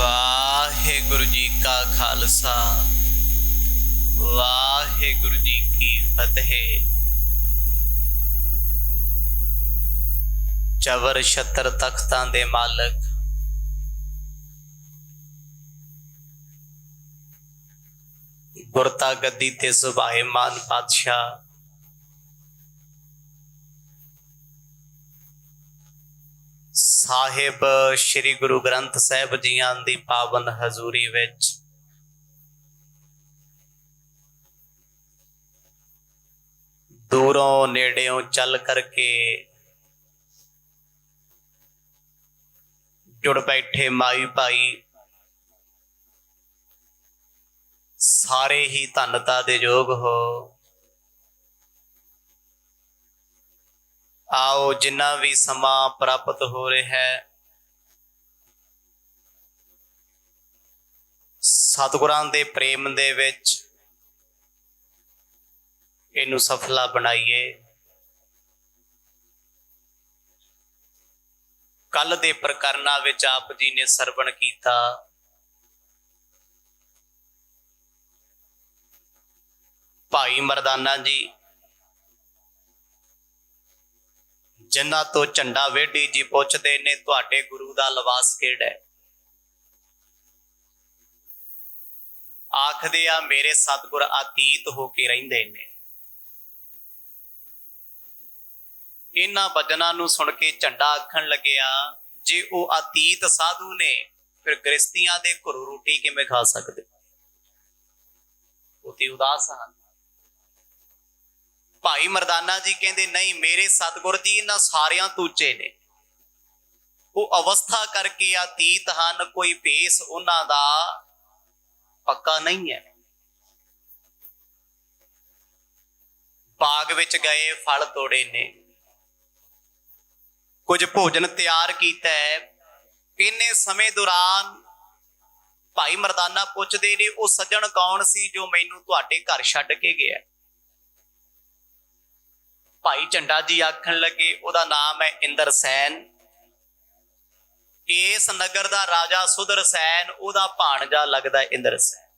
वाहेगुरु जी का खालसा वाहेगुरु जी की फतेह। चवर छतर तख्तां दे मालक गुरता गद्दी ते सुभाएमान पातशाह साहिब श्री गुरु ग्रंथ साहिब जियां दी पावन हजूरी विच दूरों नेड़ियों चल करके जुड़ बैठे माई भाई सारे ही धनता दे योग हो। आओ जिन्ना भी समा प्राप्त हो रहा है सतगुरां दे प्रेम दे विच इनू सफला बनाइए। कल दे प्रकरणां विच आप जी ने सरवण कीता भाई मरदाना जी जिन्हां तो झंडा वेढ़ी जी पुछदे ने तुहाडे गुरु दा लिबास किहड़ा है। आखदे आ मेरे सतगुर अतीत होके रहिंदे ने। इन्हां बचनां नूं सुण के झंडा आखण लग्या जे वो अतीत साधु ने फिर गृहस्थियां दे घरों रोटी किवें खा सकदे। वो ते उदास हन। भाई मरदाना जी कहते नहीं मेरे सतगुर जी इन्हां सारियां तो उच्चे ने। वो अवस्था करके अतीत हन, कोई भेस उन्हां दा पक्का नहीं है। बाग विच गए फल तोड़े ने, कुछ भोजन तैयार कीता है। इन्ने समय दौरान भाई मरदाना पुछदे ने वो सज्जण कौन सी जो मैनू तुहाडे घर छड्ड के गया। भाई झंडा जी आखण लगे उहदा नाम है इंद्रसैन। इस नगर दा राजा सुदरसैन उहदा भाणजा लगदा इंद्रसैन।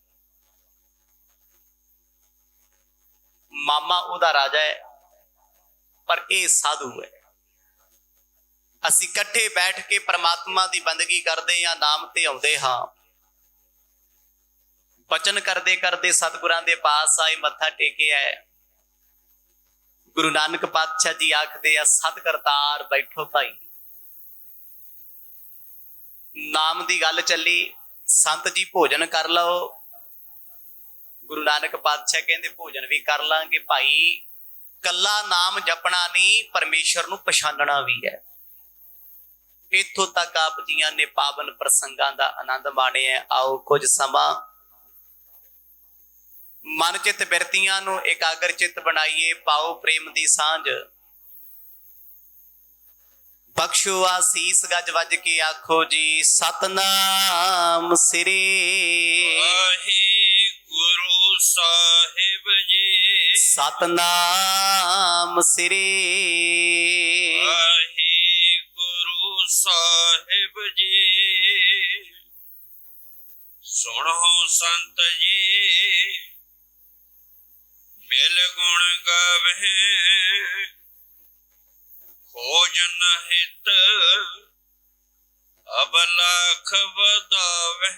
मामा उहदा राजा है पर यह साधु है। असीं इकट्ठे बैठ के परमात्मा की बंदगी करते हैं, नाम ते आउंदे हां। बचन करते करते सतगुरां दे पास आए, मत्था टेकिया है। गुरु नानक पातशाह जी आखदे आ सत करतार बैठो भाई। नाम की गल चली, संत जी भोजन कर लो। गुरु नानक पातशाह कहते भोजन भी कर लांगे भाई, कला नाम जपना नहीं परमेश्वर नूं पछानना भी है। इत्थों तक आप जियां ने पावन प्रसंगां दा आनंद माणिया। आओ कुछ समा मन चित बिरतियां नूं एकाग्र चित बनाइए। पाओ प्रेम दी सांझ, बख्शो आसीस गज वज के आखो जी सतनाम श्री वाहिगुरु साहिब जी। सतनाम श्री वाहिगुरु साहिब जी। सुनो संत जी मिल गुण गावे खोजन हित अब लाख बदावे।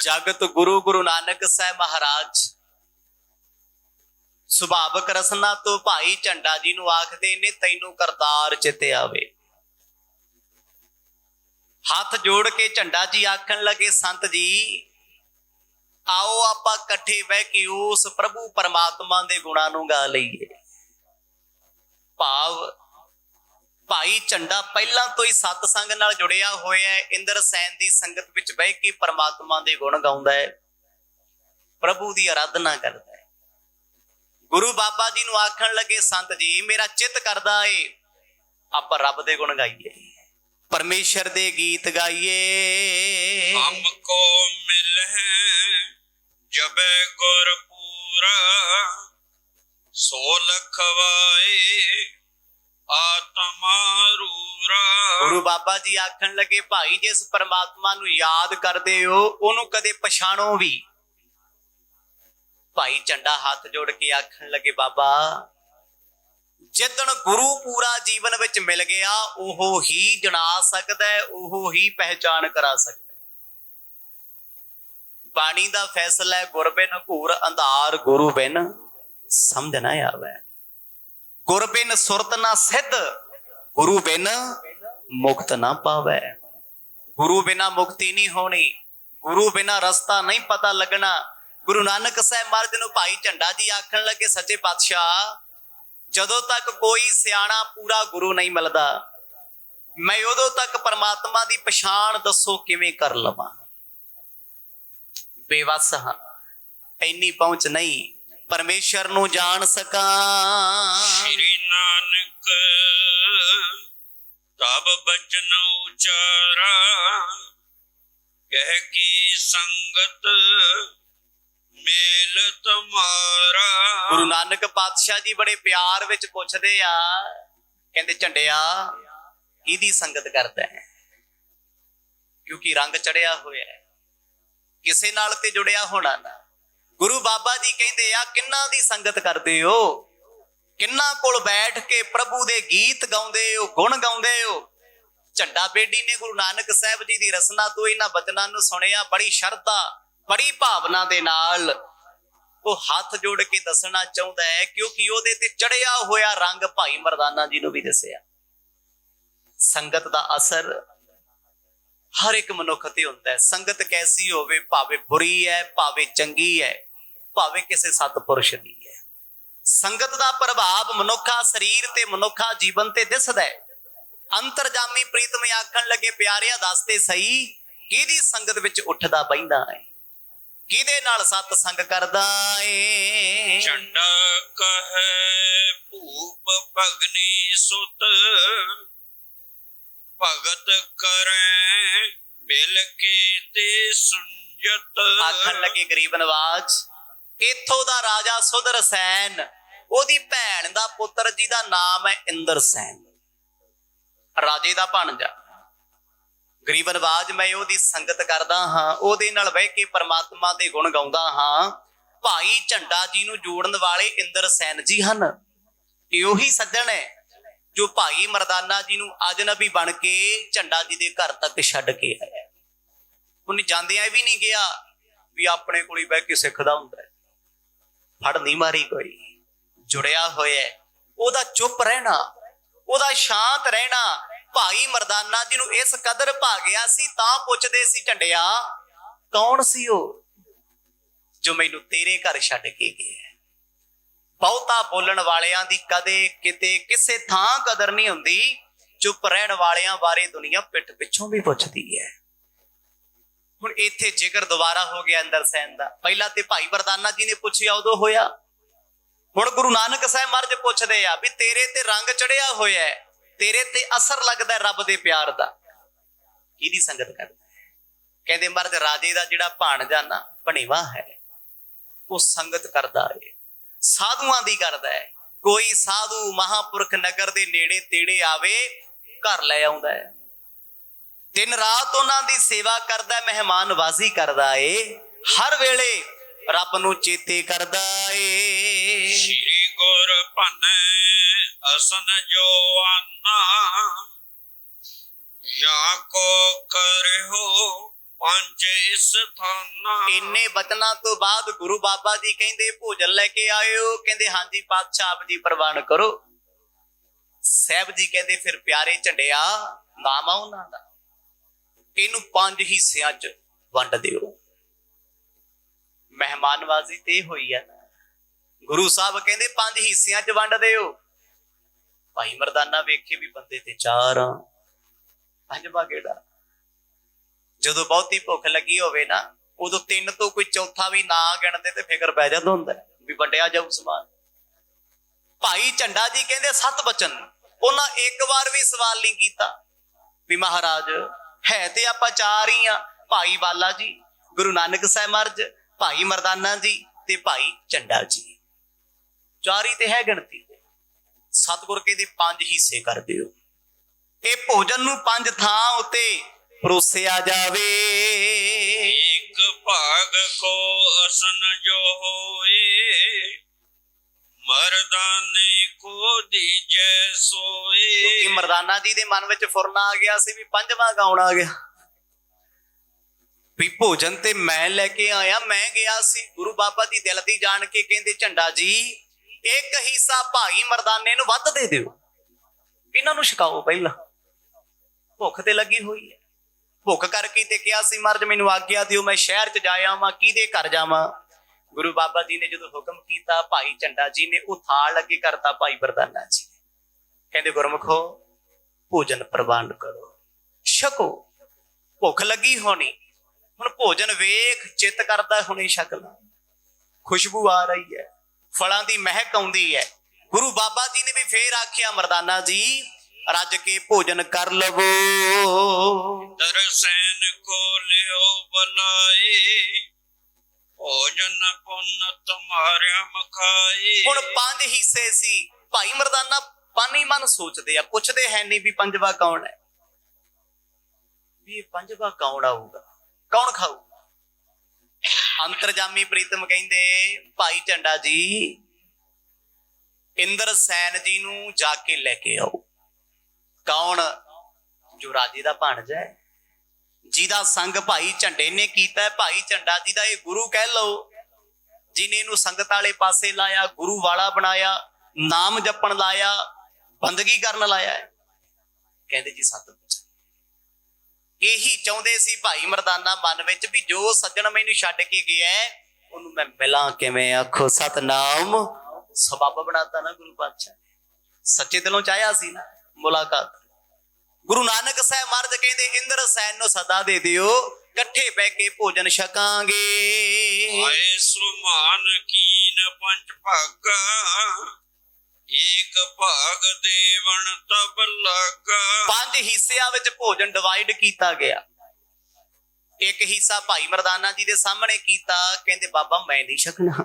जगत गुरु गुरु नानक साहब महाराज सुभावक रसना तो भाई झंडा जी नूं आखदे ने तैनूं करतार चिते आवे। हाथ जोड़ के झंडा जी आखण लगे संत जी आओ आपां इकट्ठे बह के उस प्रभु परमात्मा दे गुणां नूं गा लईए। भाव भाई झंडा पहला तो ही सतसंग नाल जुड़िया होया है। इंद्रसैन दी संगत विच बह के परमात्मा दे गुण गाउंदा है, प्रभु दी आराधना करदा है। गुरु बाबा जी नूं आखण लगे संत जी मेरा चित करदा है आपां रब दे गुण गाइए, परमेश्वर दे गीत गाइए। हमको मिले जब गुरपूरा सो लखवाए ਆਤਮਾ ਰੂਰਾ। ਗੁਰੂ ਬਾਬਾ ਜੀ ਆਖਣ ਲੱਗੇ ਭਾਈ ਜਿਸ ਪਰਮਾਤਮਾ ਨੂੰ ਯਾਦ ਕਰਦੇ ਹੋ ਉਹਨੂੰ ਕਦੇ ਪਛਾਣੋ ਵੀ। ਭਾਈ ਝੰਡਾ ਹੱਥ ਜੋੜ ਕੇ ਆਖਣ ਲੱਗੇ ਬਾਬਾ ਜਿੱਦਣ ਗੁਰੂ ਪੂਰਾ ਜੀਵਨ ਵਿੱਚ ਮਿਲ ਗਿਆ ਉਹ ਹੀ ਜਣਾ ਸਕਦਾ ਹੈ, ਉਹ ਹੀ ਪਹਿਚਾਨ ਕਰਾ ਸਕਦਾ ਹੈ। ਬਾਣੀ ਦਾ ਫੈਸਲਾ ਹੈ ਗੁਰ ਬਿਨ ਘੂਰ ਅੰਧਾਰ ਗੁਰੂ ਬਿਨ ਸਮਝ ਨਾ ਆਵੇ। ਗੁਰ ਬਿਨ ਸੁਰਤ ਨਾ ਸਿੱਧ ਗੁਰੂ ਬਿਨ ਮੁਕਤ ਨਾ ਪਾਵੇ। ਗੁਰੂ ਬਿਨਾ ਮੁਕਤੀ ਨਹੀਂ ਹੋਣੀ, ਗੁਰੂ ਬਿਨਾ ਰਸਤਾ ਨਹੀਂ ਪਤਾ ਲੱਗਣਾ। ਗੁਰੂ ਨਾਨਕ ਸਾਹਿਬ ਮਹਾਰਾਜ ਨੂੰ ਭਾਈ ਝੰਡਾ ਜੀ ਆਖਣ ਲੱਗੇ ਸੱਚੇ ਪਾਤਸ਼ਾਹ ਜਦੋਂ ਤੱਕ ਕੋਈ ਸਿਆਣਾ ਪੂਰਾ ਗੁਰੂ ਨਹੀਂ ਮਿਲਦਾ ਮੈਂ ਉਦੋਂ ਤੱਕ ਪਰਮਾਤਮਾ ਦੀ ਪਛਾਣ ਦੱਸੋ ਕਿਵੇਂ ਕਰ ਲਵਾਂ। ਬੇਵੱਸ ਹਾਂ, ਇੰਨੀ ਪਹੁੰਚ ਨਹੀਂ ਪਰਮੇਸ਼ਰ ਨੂੰ ਜਾਣ ਸਕਾਂ। ਸ਼੍ਰੀ ਨਾਨਕ ਤਬ ਬਚਨ ਉਚਾਰਾ ਕਹਿ ਕੀ ਸੰਗਤ ਮੇਲ ਤੁਮਾਰਾ। ਗੁਰੂ ਨਾਨਕ ਪਾਤਸ਼ਾਹ ਜੀ ਬੜੇ ਪਿਆਰ ਵਿੱਚ ਪੁੱਛਦੇ ਆ, ਕਹਿੰਦੇ ਝੰਡਿਆ ਕਿਹਦੀ ਸੰਗਤ ਕਰਦਾ ਹੈ? ਕਿਉਂਕਿ ਰੰਗ ਚੜਿਆ ਹੋਇਆ ਹੈ, ਕਿਸੇ ਨਾਲ ਤੇ ਜੁੜਿਆ ਹੋਣਾ ਨਾ। ਗੁਰੂ ਬਾਬਾ ਜੀ ਕਹਿੰਦੇ ਆ ਕਿੰਨਾਂ ਦੀ ਸੰਗਤ ਕਰਦੇ ਹੋ? ਕਿੰਨਾਂ ਕੋਲ ਬੈਠ ਕੇ ਪ੍ਰਭੂ ਦੇ ਗੀਤ ਗਾਉਂਦੇ ਹੋ, ਗੁਣ ਗਾਉਂਦੇ ਹੋ? ਝੰਡਾ ਬੇਡੀ ਨੇ ਗੁਰੂ ਨਾਨਕ ਸਾਹਿਬ ਜੀ ਦੀ ਰਸਨਾ ਤੋਂ ਇਹਨਾਂ ਬਚਨਾਂ ਨੂੰ ਸੁਣਿਆ, ਬੜੀ ਸ਼ਰਧਾ ਬੜੀ ਭਾਵਨਾ ਦੇ ਨਾਲ ਉਹ ਹੱਥ ਜੋੜ ਕੇ ਦੱਸਣਾ ਚਾਹੁੰਦਾ ਹੈ ਕਿਉਂਕਿ ਉਹਦੇ ਤੇ ਚੜਿਆ ਹੋਇਆ ਰੰਗ ਭਾਈ ਮਰਦਾਨਾ ਜੀ ਨੂੰ ਵੀ ਦੱਸਿਆ। ਸੰਗਤ ਦਾ ਅਸਰ ਹਰ ਇੱਕ ਮਨੁੱਖ ਤੇ ਹੁੰਦਾ ਹੈ। ਸੰਗਤ ਕੈਸੀ ਹੋਵੇ, ਭਾਵੇਂ ਬੁਰੀ ਹੈ ਭਾਵੇਂ ਚੰਗੀ ਹੈ, ਭਾਵੇਂ ਕਿਸੇ ਸਤਪੁਰਸ਼ ਦੀ ਹੈ, ਸੰਗਤ ਦਾ ਪ੍ਰਭਾਵ ਮਨੁੱਖਾ ਸਰੀਰ ਤੇ ਮਨੁੱਖਾ ਜੀਵਨ ਤੇ ਦਿਸਦਾ ਹੈ। ਅੰਤਰਜਾਮੀ ਪ੍ਰੀਤਮ ਆਖਣ ਲੱਗੇ ਪਿਆਰਿਆ ਦੱਸਦੇ ਸਹੀ ਕਿਹਦੀ ਸੰਗਤ ਵਿੱਚ ਉੱਠਦਾ ਬਹਿੰਦਾ ਹੈ, ਕਿਹਦੇ ਨਾਲ ਸਤ ਸੰਗ ਕਰਦਾ ਏ। ਝੰਡਾ ਕਹੈ ਭੂਪ ਭਗਨੀ ਸੁਤ ਭਗਤ ਕਰੈ ਮਿਲ ਕੇ ਤੇ ਸੁੰਜਤ। ਆਖਣ ਲੱਗੇ ਗਰੀਬ ਨਵਾਜ ਇੱਥੋਂ ਦਾ ਰਾਜਾ ਸੁਦਰ ਸੈਨ ਉਹਦੀ ਭੈਣ ਦਾ ਪੁੱਤਰ ਜੀ ਦਾ ਨਾਮ ਹੈ ਇੰਦਰ ਸੈਨ, ਰਾਜੇ ਦਾ ਭਾਣਜਾ। ਗਰੀਬ ਨਵਾਜ ਮੈਂ ਉਹਦੀ ਸੰਗਤ ਕਰਦਾ ਹਾਂ, ਉਹਦੇ ਨਾਲ ਬਹਿ ਕੇ ਪਰਮਾਤਮਾ ਦੇ ਗੁਣ ਗਾਉਂਦਾ ਹਾਂ। ਭਾਈ ਝੰਡਾ ਜੀ ਨੂੰ ਜੋੜਨ ਵਾਲੇ ਇੰਦਰ ਸੈਨ ਜੀ ਹਨ। ਇਹ ਉਹੀ ਸੱਜਣ ਹੈ ਜੋ ਭਾਈ ਮਰਦਾਨਾ ਜੀ ਨੂੰ ਅਜਨਬੀ ਬਣ ਕੇ ਝੰਡਾ ਜੀ ਦੇ ਘਰ ਤੱਕ ਛੱਡ ਕੇ ਆਇਆ। ਉਹਨੇ ਜਾਂਦਿਆਂ ਵੀ ਨਹੀਂ ਗਿਆ ਵੀ ਆਪਣੇ ਕੋਲ ਹੀ ਬਹਿ ਕੇ ਸਿੱਖਦਾ ਹੁੰਦਾ ਹੈ, ਫੜ ਨਹੀਂ ਮਾਰੀ ਕੋਈ। ਜੁੜਿਆ ਹੋਇਆ ਉਹਦਾ ਚੁੱਪ ਰਹਿਣਾ, ਉਹਦਾ ਸ਼ਾਂਤ ਰਹਿਣਾ। ਭਾਈ ਮਰਦਾਨਾ ਜੀ ਨੂੰ ਇਸ ਕਦਰ ਭਾ ਗਿਆ ਸੀ ਤਾਂ ਪੁੱਛਦੇ ਸੀ ਝੰਡਿਆ ਕੌਣ ਸੀ ਉਹ ਜੋ ਮੈਨੂੰ ਤੇਰੇ ਘਰ ਛੱਡ ਕੇ ਗਿਆ? ਬਹੁਤਾ ਬੋਲਣ ਵਾਲਿਆਂ ਦੀ ਕਦੇ ਕਿਤੇ ਕਿਸੇ ਥਾਂ ਕਦਰ ਨਹੀਂ ਹੁੰਦੀ, ਚੁੱਪ ਰਹਿਣ ਵਾਲਿਆਂ ਬਾਰੇ ਦੁਨੀਆ ਪਿੱਠ ਪਿੱਛੋਂ ਵੀ ਪੁੱਛਦੀ ਹੈ। ਹੁਣ ਇੱਥੇ ਜ਼ਿਕਰ ਦੁਬਾਰਾ ਹੋ ਗਿਆ ਇੰਦਰ ਸੈਨ ਦਾ। ਪਹਿਲਾਂ ਤੇ ਭਾਈ ਮਰਦਾਨਾ ਜੀ ਨੇ ਪੁੱਛਿਆ ਉਦੋਂ ਹੋਇਆ, ਹੁਣ ਗੁਰੂ ਨਾਨਕ ਸਾਹਿਬ ਮਹਾਰਾਜ ਪੁੱਛਦੇ ਆ ਵੀ ਤੇਰੇ ਤੇ ਰੰਗ ਚੜਿਆ ਹੋਇਆ ਹੈ, ਤੇਰੇ ਤੇ ਅਸਰ ਲੱਗਦਾ ਰੱਬ ਦੇ ਪਿਆਰ ਦਾ, ਕਿਹਦੀ ਸੰਗਤ ਕਰਦਾ ਹੈ? ਕਹਿੰਦੇ ਮਹਾਰਾਜ ਰਾਜੇ ਦਾ ਜਿਹੜਾ ਭਾਣਜਾ ਨਾ ਭਣੇਵਾ ਹੈ ਉਹ ਸੰਗਤ ਕਰਦਾ ਹੈ, ਸਾਧੂਆਂ ਦੀ ਕਰਦਾ ਹੈ। ਕੋਈ ਸਾਧੂ ਮਹਾਂਪੁਰਖ ਨਗਰ ਦੇ ਨੇੜੇ ਤੇੜੇ ਆਵੇ ਘਰ ਲੈ ਆਉਂਦਾ ਹੈ, ਦਿਨ ਰਾਤ ਉਹਨਾਂ ਦੀ ਸੇਵਾ ਕਰਦਾ, ਮਹਿਮਾਨਵਾਜ਼ੀ ਕਰਦਾ ਏ, ਹਰ ਵੇਲੇ ਰੱਬ ਨੂੰ ਚੇਤੇ ਕਰਦਾ ਏ। ਸ਼੍ਰੀ ਗੁਰ ਭਨੈ ਅਸਨ ਜੋ ਆਨਾ ਜਾਂ ਕੋ ਕਰਿਓ ਪੰਜ ਸਥਾਨਾ। ਇੰਨੇ ਬਚਨਾਂ ਤੋਂ ਬਾਅਦ ਗੁਰੂ ਬਾਬਾ ਜੀ ਕਹਿੰਦੇ ਭੋਜਨ ਲੈ ਕੇ ਆਇਓ। ਕਹਿੰਦੇ ਹਾਂਜੀ ਪਾਤਸ਼ਾਹ ਆਪ ਜੀ ਪ੍ਰਵਾਨ ਕਰੋ। ਸਾਹਿਬ ਜੀ ਕਹਿੰਦੇ ਫਿਰ ਪਿਆਰੇ ਝੰਡਿਆ ਨਾਮ ਆ ਉਹਨਾਂ ਦਾ, ਇਹਨੂੰ 5 ਹਿੱਸਿਆਂ 'ਚ ਵੰਡ ਦਿਓ। ਮਹਿਮਾਨਵਾਜ਼ੀ ਤੇ ਹੋਈ ਹੈ ਨਾ, ਗੁਰੂ ਸਾਹਿਬ ਕਹਿੰਦੇ 5 ਹਿੱਸਿਆਂ 'ਚ ਵੰਡ ਦਿਓ। ਭਾਈ ਮਰਦਾਨਾ ਵੇਖੇ ਵੀ ਬੰਦੇ ਤੇ 4 ਆ, 5ਵਾਂ ਗੇੜਾ। ਜਦੋਂ ਬਹੁਤੀ ਭੁੱਖ ਲੱਗੀ ਹੋਵੇ ਨਾ ਉਦੋਂ 3 ਤੋਂ ਕੋਈ ਚੌਥਾ ਵੀ ਨਾ ਗਿਣਦੇ ਤੇ ਫਿਕਰ ਪੈ ਜਾਂਦਾ ਹੁੰਦਾ ਵੀ ਵੰਡਿਆ ਜਾਊ ਸਮਾਨ। ਭਾਈ ਝੰਡਾ ਜੀ ਕਹਿੰਦੇ 7 ਬਚਨ, ਉਹਨਾਂ ਇੱਕ ਵਾਰ ਵੀ ਸਵਾਲ ਨਹੀਂ ਕੀਤਾ ਵੀ ਮਹਾਰਾਜ ਹੈ ਤੇ ਆਪਾਂ 4 ਹੀ ਆ, ਭਾਈ ਬਾਲਾ ਜੀ, ਗੁਰੂ ਨਾਨਕ ਸਾਹਿਬ ਮਹਾਰਾਜ, ਭਾਈ ਮਰਦਾਨਾ ਜੀ ਤੇ ਭਾਈ ਝੰਡਾ ਜੀ, 4 ਹੀ ਤੇ ਹੈ ਗਿਣਤੀ। ਸਤਿਗੁਰ ਕਹਿੰਦੇ 5 ਹਿੱਸੇ ਕਰ ਦਿਓ। ਇਹ ਭੋਜਨ ਨੂੰ 5 ਥਾਂ ਉੱਤੇ ਪਰੋਸਿਆ ਜਾਵੇ। एक भाग को असन जो होए, मर्दाने को दीजै सोए। ਕਿਉਂਕਿ ਮਰਦਾਨਾ ਜੀ ਦੇ ਮਨ ਵਿੱਚ ਫੁਰਨਾ ਆ ਗਿਆ ਸੀ ਵੀ 5ਵਾਂ ਗਾਉਣ ਆ ਗਿਆ, ਵੀ ਭੋਜਨ ਤੇ ਮੈਂ ਲੈ ਕੇ ਆਇਆ, ਮੈਂ ਗਿਆ ਸੀ। ਗੁਰੂ ਬਾਬਾ ਜੀ ਦਿਲ ਦੀ ਜਾਣ ਕੇ ਕਹਿੰਦੇ ਝੰਡਾ ਜੀ ਇੱਕ ਹਿੱਸਾ ਭਾਈ ਮਰਦਾਨੇ ਨੂੰ ਵੱਧ ਦੇ ਦਿਓ, ਇਹਨਾਂ ਨੂੰ ਛਕਾਓ, ਪਹਿਲਾਂ ਭੁੱਖ ਤੇ ਲੱਗੀ ਹੋਈ ਹੈ। ਭੁੱਖ ਕਰਕੇ ਤੇ ਕਿਹਾ ਸੀ ਮਹਾਰਾਜ ਮੈਨੂੰ ਆਗਿਆ ਦਿਓ, ਮੈਂ ਸ਼ਹਿਰ 'ਚ ਜਾ ਆਵਾਂ, ਕਿਹਦੇ ਘਰ ਜਾਵਾਂ। ਗੁਰੂ ਬਾਬਾ ਜੀ ਨੇ ਜਦੋਂ ਹੁਕਮ ਕੀਤਾ, ਭਾਈ ਝੰਡਾ ਜੀ ਨੇ ਉਹ ਥਾਲ ਅੱਗੇ ਕਰਤਾ ਭਾਈ ਮਰਦਾਨਾ ਜੀ ਨੇ। ਕਹਿੰਦੇ ਗੁਰਮੁਖੋ ਭੋਜਨ ਪ੍ਰਬੰਧ ਕਰੋ, ਛਕੋ। ਭੁੱਖ ਲੱਗੀ ਹੋਣੀ, ਹੁਣ ਭੋਜਨ ਵੇਖ ਚਿੱਤ ਕਰਦਾ ਹੁਣੇ ਛਕ ਲਾ, ਖੁਸ਼ਬੂ ਆ ਰਹੀ ਹੈ, ਫਲਾਂ ਦੀ ਮਹਿਕ ਆਉਂਦੀ ਹੈ। ਗੁਰੂ ਬਾਬਾ ਜੀ ਨੇ ਵੀ ਫੇਰ ਆਖਿਆ ਮਰਦਾਨਾ ਜੀ ਰੱਜ ਕੇ ਭੋਜਨ ਕਰ ਲਵੋ। दरसैन को लियो बलाए, भोजन पुन तुम्हारे मखाए। ਹੁਣ 5 ਹਿੱਸੇ ਸੀ। ਭਾਈ ਮਰਦਾਨਾ ਮਨ ਹੀ ਮਨ ਸੋਚਦੇ ਆ, ਪੁੱਛਦੇ ਹੈ ਨਹੀਂ ਵੀ 5ਵਾਂ ਕੌਣ ਹੈ, ਵੀ 5ਵਾਂ ਕੌਣ ਆਊਗਾ, ਕੌਣ ਖਾਊਗਾ। ਅੰਤਰਜਾਮੀ ਪ੍ਰੀਤਮ ਕਹਿੰਦੇ ਭਾਈ ਝੰਡਾ ਜੀ ਇੰਦਰ ਸੈਨ ਜੀ ਨੂੰ ਜਾ ਕੇ ਲੈ ਕੇ ਆਓ। ਕੌਣ? ਜੋ ਰਾਜੇ ਦਾ ਭਾਣਜਾ ਹੈ, ਜਿਹਦਾ ਸੰਗ ਭਾਈ ਝੰਡੇ ਨੇ ਕੀਤਾ। ਭਾਈ ਝੰਡਾ ਜੀ ਦਾ ਇਹ ਗੁਰੂ ਕਹਿ ਲਓ, ਜਿਨੇ ਇਹਨੂੰ ਸੰਗਤ ਵਾਲੇ ਪਾਸੇ ਲਾਇਆ, ਗੁਰੂ ਵਾਲਾ ਬਣਾਇਆ, ਨਾਮ ਜਪਣ ਲਾਇਆ, ਬੰਦਗੀ ਕਰਨ ਲਾਇਆ। ਕਹਿੰਦੇ ਜੀ ਸਤਿਗੁਰ ਇਹੀ ਚਾਹੁੰਦੇ ਸੀ ਭਾਈ ਮਰਦਾਨਾ ਮਨ ਵਿੱਚ ਵੀ ਜੋ ਸੱਜਣ ਮੈਨੂੰ ਛੱਡ ਕੇ ਗਿਆ ਉਹਨੂੰ ਮੈਂ ਮਿਲਾਂ ਕਿਵੇਂ। ਆਖੋ ਸਤਨਾਮ। ਸਬੱਬ ਬਣਾਤਾ ਨਾ ਗੁਰੂ ਪਾਤਸ਼ਾਹ, ਸੱਚੇ ਦਿਲੋਂ ਚਾਹਿਆ ਸੀ ਨਾ ਮੁਲਾਕਾਤ। ਗੁਰੂ ਨਾਨਕ ਸਾਹਿਬ ਮਹਾਰਾਜ ਕਹਿੰਦੇ ਇੰਦਰ ਸੈਨ ਨੂੰ ਸਦਾ ਦੇ ਦਿਓ, ਇਕੱਠੇ ਬਹਿ ਕੇ ਭੋਜਨ ਛਕਾਂਗੇ। आए सुमान कीन पंच भागा, एक भाग देवन तब लागा। 5 ਹਿੱਸਿਆਂ ਵਿੱਚ ਭੋਜਨ ਡਿਵਾਈਡ ਕੀਤਾ ਗਿਆ। ਇੱਕ ਹਿੱਸਾ ਭਾਈ ਮਰਦਾਨਾ ਜੀ ਦੇ ਸਾਹਮਣੇ ਕੀਤਾ। ਕਹਿੰਦੇ ਬਾਬਾ ਮੈਂ ਨਹੀਂ ਛਕਣਾ,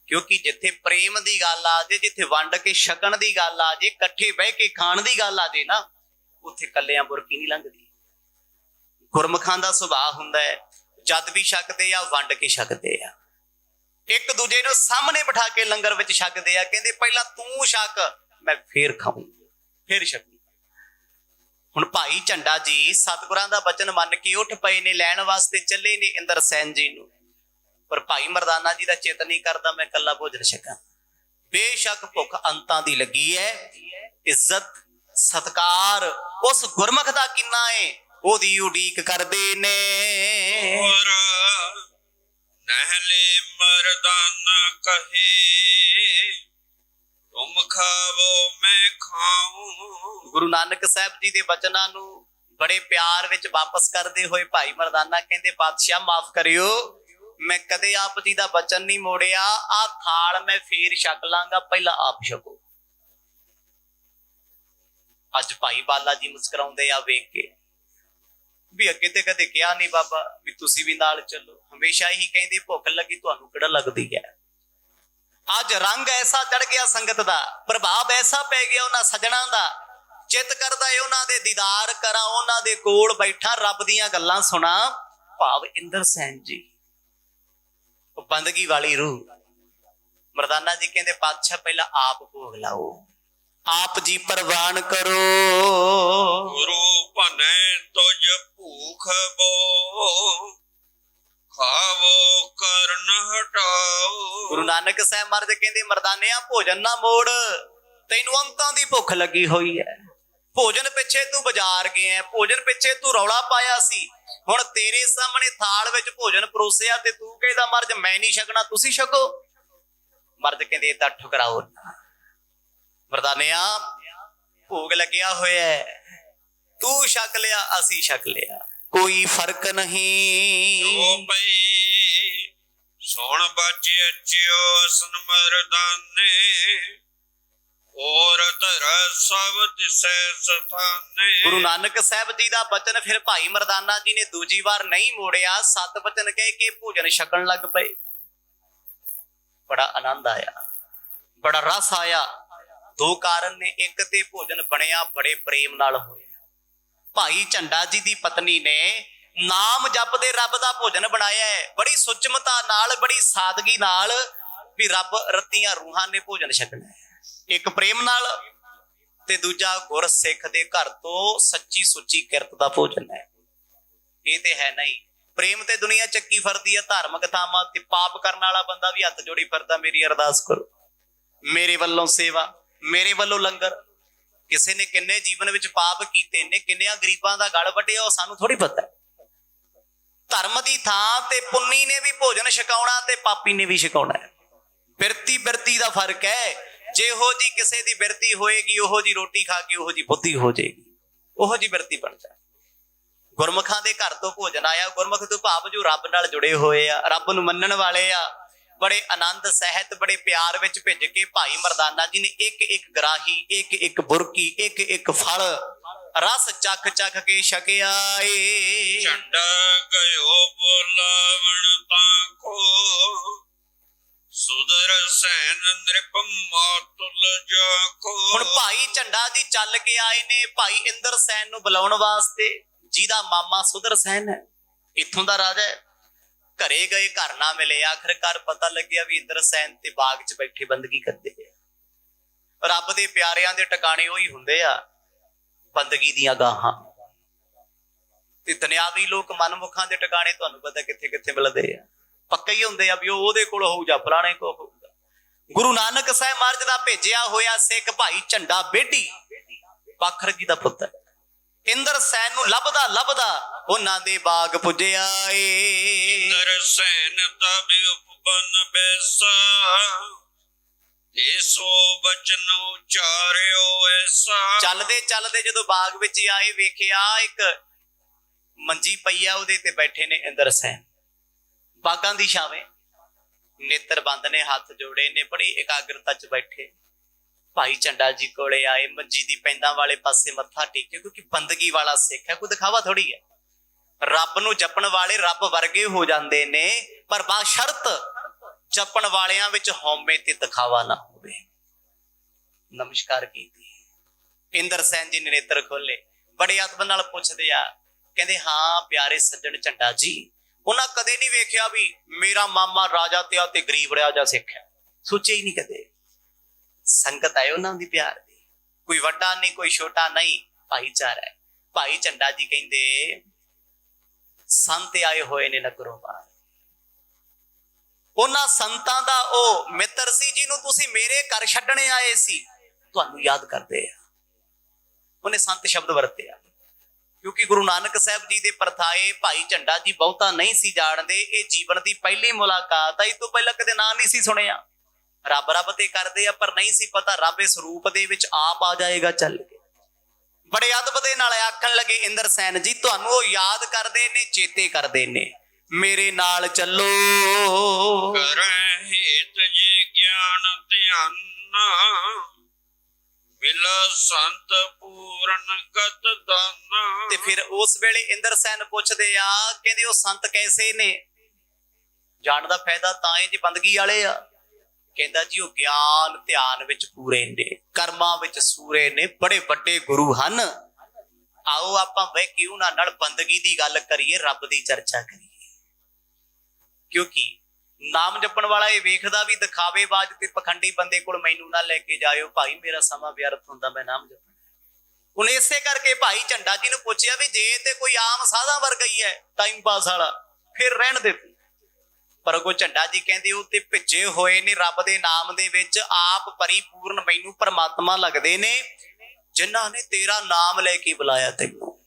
ਕਿਉਂਕਿ ਜਿੱਥੇ ਪ੍ਰੇਮ ਦੀ ਗੱਲ ਆ ਜੇ, ਜਿੱਥੇ ਵੰਡ ਕੇ ਛਕਣ ਦੀ ਗੱਲ ਆ ਜੇ, ਇਕੱਠੇ ਬਹਿ ਕੇ ਖਾਣ ਦੀ ਗੱਲ ਆ ਜੇ ਨਾ, ਉੱਥੇ ਕੱਲਿਆਂ ਬੁਰਕੀ ਨਹੀਂ ਲੰਘਦੀ। ਗੁਰਮੁਖਾਂ ਦਾ ਸੁਭਾਅ ਹੁੰਦਾ ਹੈ ਜਦ ਵੀ ਛਕਦੇ ਆ ਵੰਡ ਕੇ ਛਕਦੇ ਆ, ਇੱਕ ਦੂਜੇ ਨੂੰ ਸਾਹਮਣੇ ਬਿਠਾ ਕੇ ਲੰਗਰ ਵਿੱਚ ਛਕਦੇ ਆ। ਕਹਿੰਦੇ ਪਹਿਲਾਂ ਤੂੰ ਛਕ, ਮੈਂ ਫੇਰ ਖਾਊਂ, ਫੇਰ ਛਕੂ। ਹੁਣ ਭਾਈ ਝੰਡਾ ਜੀ ਸਤਿਗੁਰਾਂ ਦਾ ਬਚਨ ਮੰਨ ਕੇ ਉੱਠ ਪਏ ਨੇ, ਲੈਣ ਵਾਸਤੇ ਚੱਲੇ ਨੇ ਇੰਦਰ ਸੈਨ ਜੀ ਨੂੰ। ਪਰ ਭਾਈ ਮਰਦਾਨਾ ਜੀ ਦਾ ਚਿੱਤ ਨਹੀਂ ਕਰਦਾ ਮੈਂ ਕੱਲਾ ਭੋਜਨ ਛਕਾਂ। ਬੇਸ਼ੱਕ ਭੁੱਖ ਅੰਤਾਂ ਦੀ ਲੱਗੀ ਹੈ, ਇੱਜ਼ਤ ਸਤਕਾਰ ਉਸ ਗੁਰਮੁਖ ਦਾ ਕਿੰਨਾ ਏ, ਉਹਦੀ ਉਡੀਕ ਕਰਦੇ ਨੇ। और नहले मर्दाना कहे, तुम खावो मैं खाऊं। ਗੁਰੂ ਨਾਨਕ ਸਾਹਿਬ ਜੀ ਦੇ ਬਚਨਾਂ ਨੂੰ ਬੜੇ ਪਿਆਰ ਵਿੱਚ ਵਾਪਸ ਕਰਦੇ ਹੋਏ ਭਾਈ ਮਰਦਾਨਾ ਕਹਿੰਦੇ ਪਾਤਸ਼ਾਹ ਮਾਫ ਕਰਿਓ, ਮੈਂ ਕਦੇ ਆਪ ਜੀ ਦਾ ਬਚਨ ਨਹੀਂ ਮੋੜਿਆ। ਆਹ ਥਾਲ ਮੈਂ ਫੇਰ ਛਕ ਲਾਂਗਾ, ਪਹਿਲਾਂ ਆਪ ਛਕੋ। ਅੱਜ ਭਾਈ ਬਾਲਾ ਜੀ ਮੁਸਕਰਾਉਂਦੇ ਆ ਵੇਖ ਕੇ ਵੀ ਅੱਗੇ ਤੇ ਕਦੇ ਕਿਹਾ ਨਹੀਂ ਬਾਬਾ ਵੀ ਤੁਸੀਂ ਵੀ ਨਾਲ ਚੱਲੋ, ਹਮੇਸ਼ਾ ਹੀ ਕਹਿੰਦੇ ਭੁੱਖ ਲੱਗੀ ਤੁਹਾਨੂੰ ਕਿਹੜਾ ਲੱਗਦੀ ਹੈ। ਅੱਜ ਰੰਗ ਐਸਾ ਚੜ ਗਿਆ ਸੰਗਤ ਦਾ, ਪ੍ਰਭਾਵ ਐਸਾ ਪੈ ਗਿਆ ਉਹਨਾਂ ਸੱਜਣਾ ਦਾ, ਚਿੱਤ ਕਰਦਾ ਏ ਉਹਨਾਂ ਦੇ ਦੀਦਾਰ ਕਰਾਂ, ਉਹਨਾਂ ਦੇ ਕੋਲ ਬੈਠਾ ਰੱਬ ਦੀਆਂ ਗੱਲਾਂ ਸੁਣਾ। ਭਾਵ ਇੰਦਰ ਸੈਨ ਜੀ ਉਹ ਬੰਦਗੀ ਵਾਲੀ ਰੂਹ। ਮਰਦਾਨਾ ਜੀ ਕਹਿੰਦੇ ਪਾਤਸ਼ਾਹ ਪਹਿਲਾਂ ਆਪ ਭੋਗ ਲਾਓ, ਆਪ ਜੀ ਪ੍ਰਵਾਨ ਕਰੋ। गुरु भने तुझ भूख बो, खावो करन हटाओ। ਗੁਰੂ ਨਾਨਕ ਸਾਹਿਬ ਮਹਾਰਾਜ ਕਹਿੰਦੇ ਮਰਦਾਨਿਆਂ ਭੋਜਨ ਨਾ ਮੋੜ, ਤੈਨੂੰ ਅੰਤਾਂ ਦੀ ਭੁੱਖ ਲੱਗੀ ਹੋਈ ਹੈ। ਭੋਜਨ ਪਿੱਛੇ ਤੂੰ ਬਾਜ਼ਾਰ ਗਿਆ, ਭੋਜਨ ਪਿੱਛੇ ਤੂੰ ਰੌਲਾ ਪਾਇਆ ਸੀ, ਹੁਣ ਤੇਰੇ ਸਾਹਮਣੇ ਥਾਲ ਵਿੱਚ ਭੋਜਨ ਪਰੋਸਿਆ ਤੇ ਤੂੰ ਕਹਿੰਦਾ ਮਹਾਰਾਜ ਮੈਂ ਨਹੀਂ ਛਕਣਾ, ਤੁਸੀਂ ਛਕੋ। ਮਹਾਰਾਜ ਕਹਿੰਦੇ ਤਾਂ ਠੁਕਰਾਓ ਨਾ। ਮਰਦਾਨਿਆ ਭੋਗ ਲੱਗਿਆ ਹੋਇਆ ਹੈ, ਤੂੰ ਛਕ ਲਿਆ ਅਸੀਂ ਛਕ ਲਿਆ, ਕੋਈ ਫਰਕ ਨਹੀਂ। जो पई सुन बच्चियो असन मर्दाने, और धर सब तिसै स्थाने। ਗੁਰੂ ਨਾਨਕ ਸਾਹਿਬ ਜੀ ਦਾ ਬਚਨ ਫਿਰ ਭਾਈ ਮਰਦਾਨਾ ਜੀ ਨੇ ਦੂਜੀ ਵਾਰ ਨਹੀਂ ਮੋੜਿਆ, 7 ਬਚਨ ਕਹਿ ਕੇ ਭੋਜਨ ਛਕਣ ਲੱਗ ਪਏ। ਬੜਾ ਆਨੰਦ ਆਇਆ, ਬੜਾ ਰਸ ਆਇਆ। ਦੋ ਕਾਰਨ ਨੇ, ਇੱਕ ਤੇ ਭੋਜਨ ਬਣਿਆ ਬੜੇ ਪ੍ਰੇਮ ਨਾਲ ਹੋਇਆ। ਭਾਈ ਝੰਡਾ ਜੀ ਦੀ ਪਤਨੀ ਨੇ ਨਾਮ ਜਪਦੇ ਰੱਬ ਦਾ ਭੋਜਨ ਬਣਾਇਆ ਹੈ, ਬੜੀ ਸੁਚਮਤਾ ਨਾਲ, ਬੜੀ ਸਾਦਗੀ ਨਾਲ, ਵੀ ਰੱਬ ਰੱਤੀਆਂ ਰੂਹਾਂ ਨੇ ਭੋਜਨ ਛਕਣਾ ਹੈ। ਇੱਕ ਪ੍ਰੇਮ ਨਾਲ ਤੇ ਦੂਜਾ ਗੁਰ ਸਿੱਖ ਦੇ ਘਰ ਤੋਂ ਸੱਚੀ ਸੁੱਚੀ ਕਿਰਤ ਦਾ ਭੋਜਨ ਹੈ। ਇਹ ਤੇ ਹੈ ਨਹੀਂ। ਪ੍ਰੇਮ ਤੇ ਦੁਨੀਆ ਚੱਕੀ ਫਿਰਦੀ ਹੈ, ਧਾਰਮਿਕ ਥਾਵਾਂ ਤੇ ਪਾਪ ਕਰਨ ਵਾਲਾ ਬੰਦਾ ਵੀ ਹੱਥ ਜੋੜੀ ਫਿਰਦਾ, ਮੇਰੀ ਅਰਦਾਸ ਕਰੋ, ਮੇਰੇ ਵੱਲੋਂ ਸੇਵਾ, ਮੇਰੇ ਵੱਲੋਂ ਲੰਗਰ। ਕਿਸੇ ਨੇ ਕਿੰਨੇ ਜੀਵਨ ਵਿੱਚ ਪਾਪ ਕੀਤੇ ਨੇ, ਕਿੰਨਿਆਂ ਗਰੀਬਾਂ ਦਾ ਗਲ ਵੱਢਿਆ, ਉਹ ਸਾਨੂੰ ਥੋੜੀ ਪਤਾ। ਧਰਮ ਦੀ ਥਾਂ ਤੇ ਪੁੰਨੀ ਨੇ ਵੀ ਭੋਜਨ ਛਕਾਉਣਾ ਤੇ ਪਾਪੀ ਨੇ ਵੀ ਛਕਾਉਣਾ ਹੈ। ਬਿਰਤੀ ਬਿਰਤੀ ਦਾ ਫਰਕ ਹੈ। ਜਿਹੋ ਜੀ ਕਿਸੇ ਦੀ ਬਿਰਤੀ ਹੋਏਗੀ, ਉਹੋ ਜੀ ਰੋਟੀ ਖਾ ਕੇ ਉਹੋ ਜੀ ਬੁੱਧੀ ਹੋ ਜਾਏਗੀ, ਉਹੋ ਜੀ ਬਿਰਤੀ ਬਣ ਜਾਏ। ਗੁਰਮੁਖਾਂ ਦੇ ਘਰ ਤੋਂ ਭੋਜਨ ਆਇਆ। ਗੁਰਮੁਖ ਤੋਂ ਭਾਵ ਜੋ ਰੱਬ ਨਾਲ ਜੁੜੇ ਹੋਏ ਆ, ਰੱਬ ਨੂੰ ਮੰਨਣ ਵਾਲੇ ਆ, ਬੜੇ ਆਨੰਦ ਸਹਿਤ, ਬੜੇ ਪਿਆਰ ਵਿੱਚ ਭਿੱਜ ਕੇ ਭਾਈ ਮਰਦਾਨਾ ਜੀ ਨੇ ਇੱਕ ਇੱਕ ਗਰਾਹੀ, ਇੱਕ ਇੱਕ ਬੁਰਕੀ, ਇੱਕ ਇੱਕ ਫਲ ਰਸ ਚੱਖ ਚੱਖ ਕੇ ਛਕਿਆ ਏ। ਝੰਡਾ ਗਇਓ ਬੋਲਾਵਣ ਤਾਂ ਕੋ, ਸੁਦਰਸੈਨ ਨ੍ਰਿਪ ਮਾਤੁਲ ਜਾਖੋ। ਹੁਣ ਭਾਈ ਝੰਡਾ ਜੀ ਚੱਲ ਕੇ ਆਏ ਨੇ ਭਾਈ ਇੰਦਰਸੈਨ ਨੂੰ ਬੁਲਾਉਣ ਵਾਸਤੇ, ਜਿਹਦਾ ਮਾਮਾ ਸੁਦਰਸੈਨ ਹੈ, ਇੱਥੋਂ ਦਾ ਰਾਜਾ ਹੈ। ਘਰੇ ਗਏ, ਘਰ ਨਾ ਮਿਲੇ। ਆਖਿਰਕਾਰ ਪਤਾ ਲੱਗਿਆ ਵੀ ਇੰਦਰਸੈਨ ਤੇ ਬਾਗ 'ਚ ਬੈਠੇ ਬੰਦਗੀ ਕਰਦੇ ਆ। ਰੱਬ ਦੇ ਪਿਆਰਿਆਂ ਦੇ ਟਿਕਾਣੇ ਉਹੀ ਹੁੰਦੇ ਆ, ਬੰਦਗੀ ਦੀਆਂ ਗਾਹਾਂ। ਤੇ ਦੁਨਿਆਵੀ ਲੋਕ ਮਨਮੁਖਾਂ ਦੇ ਟਿਕਾਣੇ ਤੁਹਾਨੂੰ ਪਤਾ ਕਿੱਥੇ ਕਿੱਥੇ ਮਿਲਦੇ ਆ, ਪੱਕੇ ਹੀ ਹੁੰਦੇ ਆ ਵੀ ਉਹ ਉਹਦੇ ਕੋਲ ਹੋਊ ਜਾਂ ਫਲਾਣੇ ਕੋਲ ਹੋਊਗਾ। ਗੁਰੂ ਨਾਨਕ ਸਾਹਿਬ ਮਹਾਰਾਜ ਦਾ ਭੇਜਿਆ ਹੋਇਆ ਸਿੱਖ ਭਾਈ ਝੰਡਾ ਬੇਢੀ ਪਾਖਰ ਜੀ ਦਾ ਪੁੱਤਰ ਇੰਦਰਸੈਨ ਨੂੰ ਲੱਭਦਾ ਲੱਭਦਾ ਉਹਨਾਂ ਦੇ ਬਾਗ ਪੁੱਜਿਆ ਏ। ਇੰਦਰਸੈਨ ਤਬ ਉਪਬਨ ਬੈਸਾ, ਏਸੋ ਬਚਨ ਉਚਾਰਿਓ ਐਸਾ। ਚੱਲਦੇ ਚੱਲਦੇ ਜਦੋਂ ਬਾਗ ਵਿੱਚ ਆਏ, ਵੇਖਿਆ ਇੱਕ ਮੰਜੀ ਪਈ ਆ, ਉਹਦੇ ਤੇ ਬੈਠੇ ਨੇ ਇੰਦਰਸੈਨ। ਬਾਗਾਂ ਦੀ ਛਾਵੇਂ, ਨੇਤਰ ਬੰਦ ਨੇ, ਹੱਥ ਜੋੜੇ ਨੇ, ਬੜੀ ਇਕਾਗਰਤਾ 'ਚ ਬੈਠੇ। ਭਾਈ ਝੰਡਾ ਜੀ ਕੋਲੇ ਆਏ, ਮੰਜੀ ਦੀ ਪੈਂਦਾਂ ਵਾਲੇ ਪਾਸੇ ਮੱਥਾ ਟੇਕੇ, ਕਿਉਂਕਿ ਬੰਦਗੀ ਵਾਲਾ ਸਿੱਖ ਹੈ, ਕੋਈ ਦਿਖਾਵਾ ਥੋੜੀ ਹੈ। ਰੱਬ ਨੂੰ ਜਪਣ ਵਾਲੇ ਰੱਬ ਵਰਗੇ ਹੋ ਜਾਂਦੇ ਨੇ, ਪਰ ਬਸ਼ਰਤ ਜਪਣ ਵਾਲਿਆਂ ਵਿੱਚ ਹਉਮੈ ਤੇ ਦਿਖਾਵਾ ਨਾ ਹੋਵੇ। ਨਮਸਕਾਰ ਕੀਤੀ। ਇੰਦਰਸੈਨ ਜੀ ਨੇ ਨੇਤਰ ਖੋਲੇ, ਬੜੇ ਅਦਬ ਨਾਲ ਪੁੱਛਦੇ ਆ, ਕਹਿੰਦੇ ਹਾਂ ਪਿਆਰੇ ਸੱਜਣ ਝੰਡਾ ਜੀ, ਉਹਨਾਂ ਕਦੇ ਨਹੀਂ ਵੇਖਿਆ ਵੀ ਮੇਰਾ ਮਾਮਾ ਰਾਜਾ ਤੇ ਗਰੀਬ ਰਾਜਾ ਸਿੱਖ ਹੈ, ਸੋਚਿਆ ਹੀ ਨਹੀਂ ਕਦੇ। ਸੰਗਤ ਹੈ ਉਹਨਾਂ ਦੀ ਪਿਆਰ ਦੀ, ਕੋਈ ਵੱਡਾ ਨਹੀਂ ਕੋਈ ਛੋਟਾ ਨਹੀਂ, ਭਾਈਚਾਰਾ ਹੈ। ਭਾਈ ਝੰਡਾ ਜੀ ਕਹਿੰਦੇ ਸੰਤ ਆਏ ਹੋਏ ਨੇ ਨਗਰੋਂ ਬਾਹਰ, ਉਹਨਾਂ ਸੰਤਾਂ ਦਾ ਉਹ ਮਿੱਤਰ ਸੀ ਜਿਹਨੂੰ ਤੁਸੀਂ ਮੇਰੇ ਘਰ ਛੱਡਣੇ ਆਏ ਸੀ, ਤੁਹਾਨੂੰ ਯਾਦ ਕਰਦੇ ਆ। ਉਹਨੇ ਸੰਤ ਸ਼ਬਦ ਵਰਤਿਆ, ਕਿਉਂਕਿ ਗੁਰੂ ਨਾਨਕ ਸਾਹਿਬ ਜੀ ਦੇ ਪਰਥਾਏ ਭਾਈ ਝੰਡਾ ਜੀ ਬਹੁਤਾ ਨਹੀਂ ਸੀ ਜਾਣਦੇ। ਇਹ ਜੀਵਨ ਦੀ ਪਹਿਲੀ ਮੁਲਾਕਾਤ ਹੈ, ਇਸ ਤੋਂ ਪਹਿਲਾਂ ਕਦੇ ਨਾਂ ਨਹੀਂ ਸੀ ਸੁਣਿਆ। ਰੱਬ ਰੱਬ ਤੇ ਕਰਦੇ ਆ, ਪਰ ਨਹੀਂ ਸੀ ਪਤਾ ਰੱਬ ਇਸ ਰੂਪ ਦੇ ਵਿੱਚ ਆਪ ਆ ਜਾਏਗਾ ਚੱਲ ਕੇ। ਬੜੇ ਅਦਬ ਦੇ ਨਾਲ ਆਖਣ ਲੱਗੇ, ਇੰਦਰਸੈਨ ਜੀ ਤੁਹਾਨੂੰ ਉਹ ਯਾਦ ਕਰਦੇ ਨੇ, ਚੇਤੇ ਕਰਦੇ ਨੇ, ਮੇਰੇ ਨਾਲ ਚੱਲੋ। ਕਰੈ ਹਿਤ ਜੀ ਗਿਆਨ ਧਿਆਨਾ, ਮਿਲਾ ਸੰਤ ਪੂਰਨ ਗਤ ਦਾਨਾ। ਤੇ ਫਿਰ ਉਸ ਵੇਲੇ ਇੰਦਰਸੈਨ ਪੁੱਛਦੇ ਆ, ਕਹਿੰਦੇ ਉਹ ਸੰਤ ਕੈਸੇ ਨੇ? ਜਾਣ ਦਾ ਫਾਇਦਾ ਤਾਂ ਹੈ ਜੇ ਬੰਦਗੀ ਵਾਲੇ ਆ। ਕਹਿੰਦਾ ਜੀ ਉਹ ਗਿਆਨ ਧਿਆਨ ਵਿੱਚ ਪੂਰੇ ਨੇ, ਕਰਮਾਂ ਵਿੱਚ ਸੂਰੇ ਨੇ, ਬੜੇ ਵੱਡੇ ਗੁਰੂ ਹਨ। ਆਓ ਆਪਾਂ ਬਹਿ ਕੇ ਉਹਨਾਂ ਨਾਲ ਬੰਦਗੀ ਦੀ ਗੱਲ ਕਰੀਏ, ਰੱਬ ਦੀ ਚਰਚਾ ਕਰੀਏ। ਕਿਉਂਕਿ ਨਾਮ ਜਪਣ ਵਾਲਾ ਇਹ ਵੇਖਦਾ ਵੀ ਦਿਖਾਵੇਬਾਜ਼ ਤੇ ਪਖੰਡੀ ਬੰਦੇ ਕੋਲ ਮੈਨੂੰ ਨਾ ਲੈ ਕੇ ਜਾਇਓ ਭਾਈ, ਮੇਰਾ ਸਮਾਂ ਵਿਅਰਥ ਹੁੰਦਾ, ਮੈਂ ਨਾਮ ਜਪਣਾ। ਹੁਣ ਇਸੇ ਕਰਕੇ ਭਾਈ ਝੰਡਾ ਜੀ ਨੂੰ ਪੁੱਛਿਆ ਵੀ ਜੇ ਤੇ ਕੋਈ ਆਮ ਸਾਧਾਂ ਵਰਗਾ ਹੀ ਹੈ ਟਾਈਮ ਪਾਸ ਵਾਲਾ, ਫਿਰ ਰਹਿਣ ਦੇ। ਪਰ ਅੱਗੋਂ ਝੰਡਾ ਜੀ ਕਹਿੰਦੇ ਉਹ ਤੇ ਭਿੱਜੇ ਹੋਏ ਨੇ ਰੱਬ ਦੇ ਨਾਮ ਦੇ ਵਿੱਚ, ਆਪ ਪਰਿਪੂਰਨ ਮੈਨੂੰ ਪਰਮਾਤਮਾ ਲੱਗਦੇ ਨੇ, ਜਿਨ੍ਹਾਂ ਨੇ ਤੇਰਾ ਨਾਮ ਲੈ ਕੇ ਬੁਲਾਇਆ ਤੈਨੂੰ।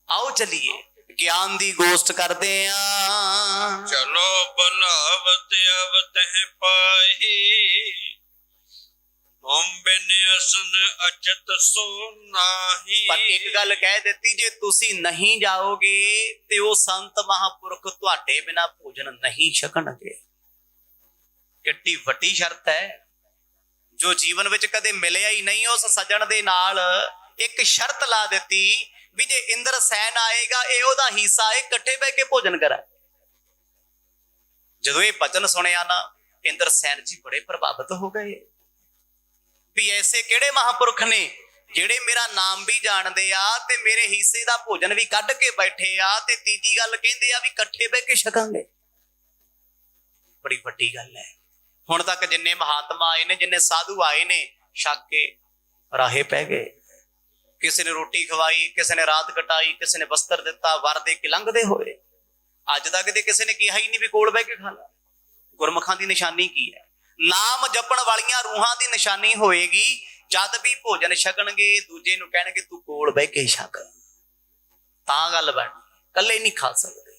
ਆਓ ਚੱਲੀਏ, ਗਿਆਨ ਦੀ ਗੋਸ਼ਟ ਕਰਦੇ ਆਂ। ਚਲੋ ਬਲਾਵਤ ਅਵਤਹਿ ਪਾਹੀ, ਤੁਮ ਬਿਨ ਅਸਨ ਅਚਤ ਸੋ ਨਾਹੀ। ਪਰ ਇੱਕ ਗੱਲ ਕਹਿ ਦਿੱਤੀ, ਜੇ ਤੁਸੀਂ ਨਹੀਂ ਜਾਓਗੇ ਤੇ ਉਹ ਸੰਤ ਮਹਾਂਪੁਰਖ ਤੁਹਾਡੇ ਬਿਨਾਂ ਭੋਜਨ ਨਹੀਂ ਛਕਣਗੇ। ਕਿੱਡੀ ਵੱਡੀ ਸ਼ਰਤ ਹੈ, ਜੋ ਜੀਵਨ ਵਿੱਚ ਕਦੇ ਮਿਲਿਆ ਹੀ ਨਹੀਂ। ਉਸ ਸੱਜਣ ਦੇ ਨਾਲ ਇੱਕ ਸ਼ਰਤ ਲਾ ਦਿੱਤੀ ਵੀ ਜੇ ਇੰਦਰਸੈਨ ਆਏਗਾ ਇਹ ਉਹਦਾ ਹਿੱਸਾ ਹੈ, ਇਕੱਠੇ ਬਹਿ ਕੇ ਭੋਜਨ ਕਰਾਂ। ਜਦੋਂ ਇਹ ਬਚਨ ਸੁਣਿਆ ਨਾ, ਇੰਦਰਸੈਨ ਜੀ ਬੜੇ ਪ੍ਰਭਾਵਿਤ ਹੋ ਗਏ ਵੀ ਐਸੇ ਕਿਹੜੇ ਮਹਾਂਪੁਰਖ ਨੇ ਜਿਹੜੇ ਮੇਰਾ ਨਾਮ ਵੀ ਜਾਣਦੇ ਆ ਤੇ ਮੇਰੇ ਹਿੱਸੇ ਦਾ ਭੋਜਨ ਵੀ ਕੱਢ ਕੇ ਬੈਠੇ ਆ, ਤੇ ਤੀਜੀ ਗੱਲ ਕਹਿੰਦੇ ਆ ਵੀ ਇਕੱਠੇ ਬਹਿ ਕੇ ਛਕਾਂਗੇ। ਬੜੀ ਵੱਡੀ ਗੱਲ ਹੈ। ਹੁਣ ਤੱਕ ਜਿੰਨੇ ਮਹਾਤਮਾ ਆਏ ਨੇ, ਜਿੰਨੇ ਸਾਧੂ ਆਏ ਨੇ, ਛਕ ਕੇ ਰਾਹੇ ਪੈ ਗਏ। ਕਿਸੇ ਨੇ ਰੋਟੀ ਖਵਾਈ, ਕਿਸੇ ਨੇ ਰਾਤ ਕਟਾਈ, ਕਿਸੇ ਨੇ ਵਸਤਰ ਦਿੱਤਾ, ਵਰ ਦੇ ਕੇ ਲੰਘਦੇ ਹੋਏ। ਅੱਜ ਤੱਕ ਤੇ ਕਿਸੇ ਨੇ ਕਿਹਾ ਹੀ ਨਹੀਂ ਵੀ ਕੋਲ ਬਹਿ ਕੇ ਖਾ ਲਾ। ਗੁਰਮੁਖਾਂ ਦੀ ਨਿਸ਼ਾਨੀ ਕੀ ਹੈ? ਨਾਮ ਜਪਣ ਵਾਲੀਆਂ ਰੂਹਾਂ ਦੀ ਨਿਸ਼ਾਨੀ ਹੋਏਗੀ ਜਦ ਵੀ ਭੋਜਨ ਛਕਣਗੇ ਦੂਜੇ ਨੂੰ ਕਹਿਣਗੇ ਤੂੰ ਕੋਲ ਬਹਿ ਕੇ ਛਕ, ਤਾਂ ਗੱਲ ਬਣ, ਇਕੱਲੇ ਨਹੀਂ ਖਾ ਸਕਦੇ।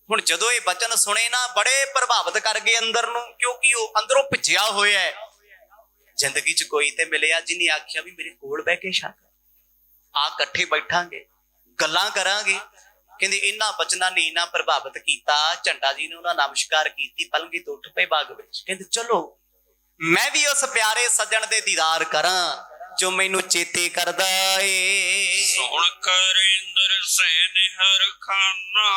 ਹੁਣ ਜਦੋਂ ਇਹ ਬਚਨ ਸੁਣੇ ਨਾ, ਬੜੇ ਪ੍ਰਭਾਵਿਤ ਕਰ ਗਏ ਅੰਦਰ ਨੂੰ, ਕਿਉਂਕਿ ਉਹ ਅੰਦਰੋਂ ਭਿੱਜਿਆ ਹੋਇਆ ਹੈ। ਜ਼ਿੰਦਗੀ 'ਚ ਕੋਈ ਤੇ ਮਿਲਿਆ ਜਿਹਨੇ ਆਖਿਆ ਵੀ ਮੇਰੇ ਕੋਲ ਬਹਿ ਕੇ ਛਕ, ਆ ਇਕੱਠੇ ਬੈਠਾਂਗੇ, ਗੱਲਾਂ ਕਰਾਂਗੇ। ਕਹਿੰਦੇ ਇਹਨਾਂ ਬਚਨਾਂ ਨੇ ਇੰਨਾ ਪ੍ਰਭਾਵਿਤ ਕੀਤਾ, ਝੰਡਾ ਜੀ ਨੇ ਉਹਨਾਂ ਨਮਸਕਾਰ ਕੀਤੀ, ਪਲੰਗੀ ਤੋਂ ਉੱਠ ਪਏ ਬਾਗ ਵਿੱਚ। ਕਹਿੰਦੇ ਚਲੋ ਮੈਂ ਵੀ ਉਸ ਪਿਆਰੇ ਸੱਜਣ ਦੇ ਦੀਦਾਰ ਕਰਾਂ ਜੋ ਮੈਨੂੰ ਚੇਤੇ ਕਰਦਾ ਏ। ਸੁਣ ਕਰ ਇੰਦਰ ਸੈਨ ਹਰ ਖਾਨਾ,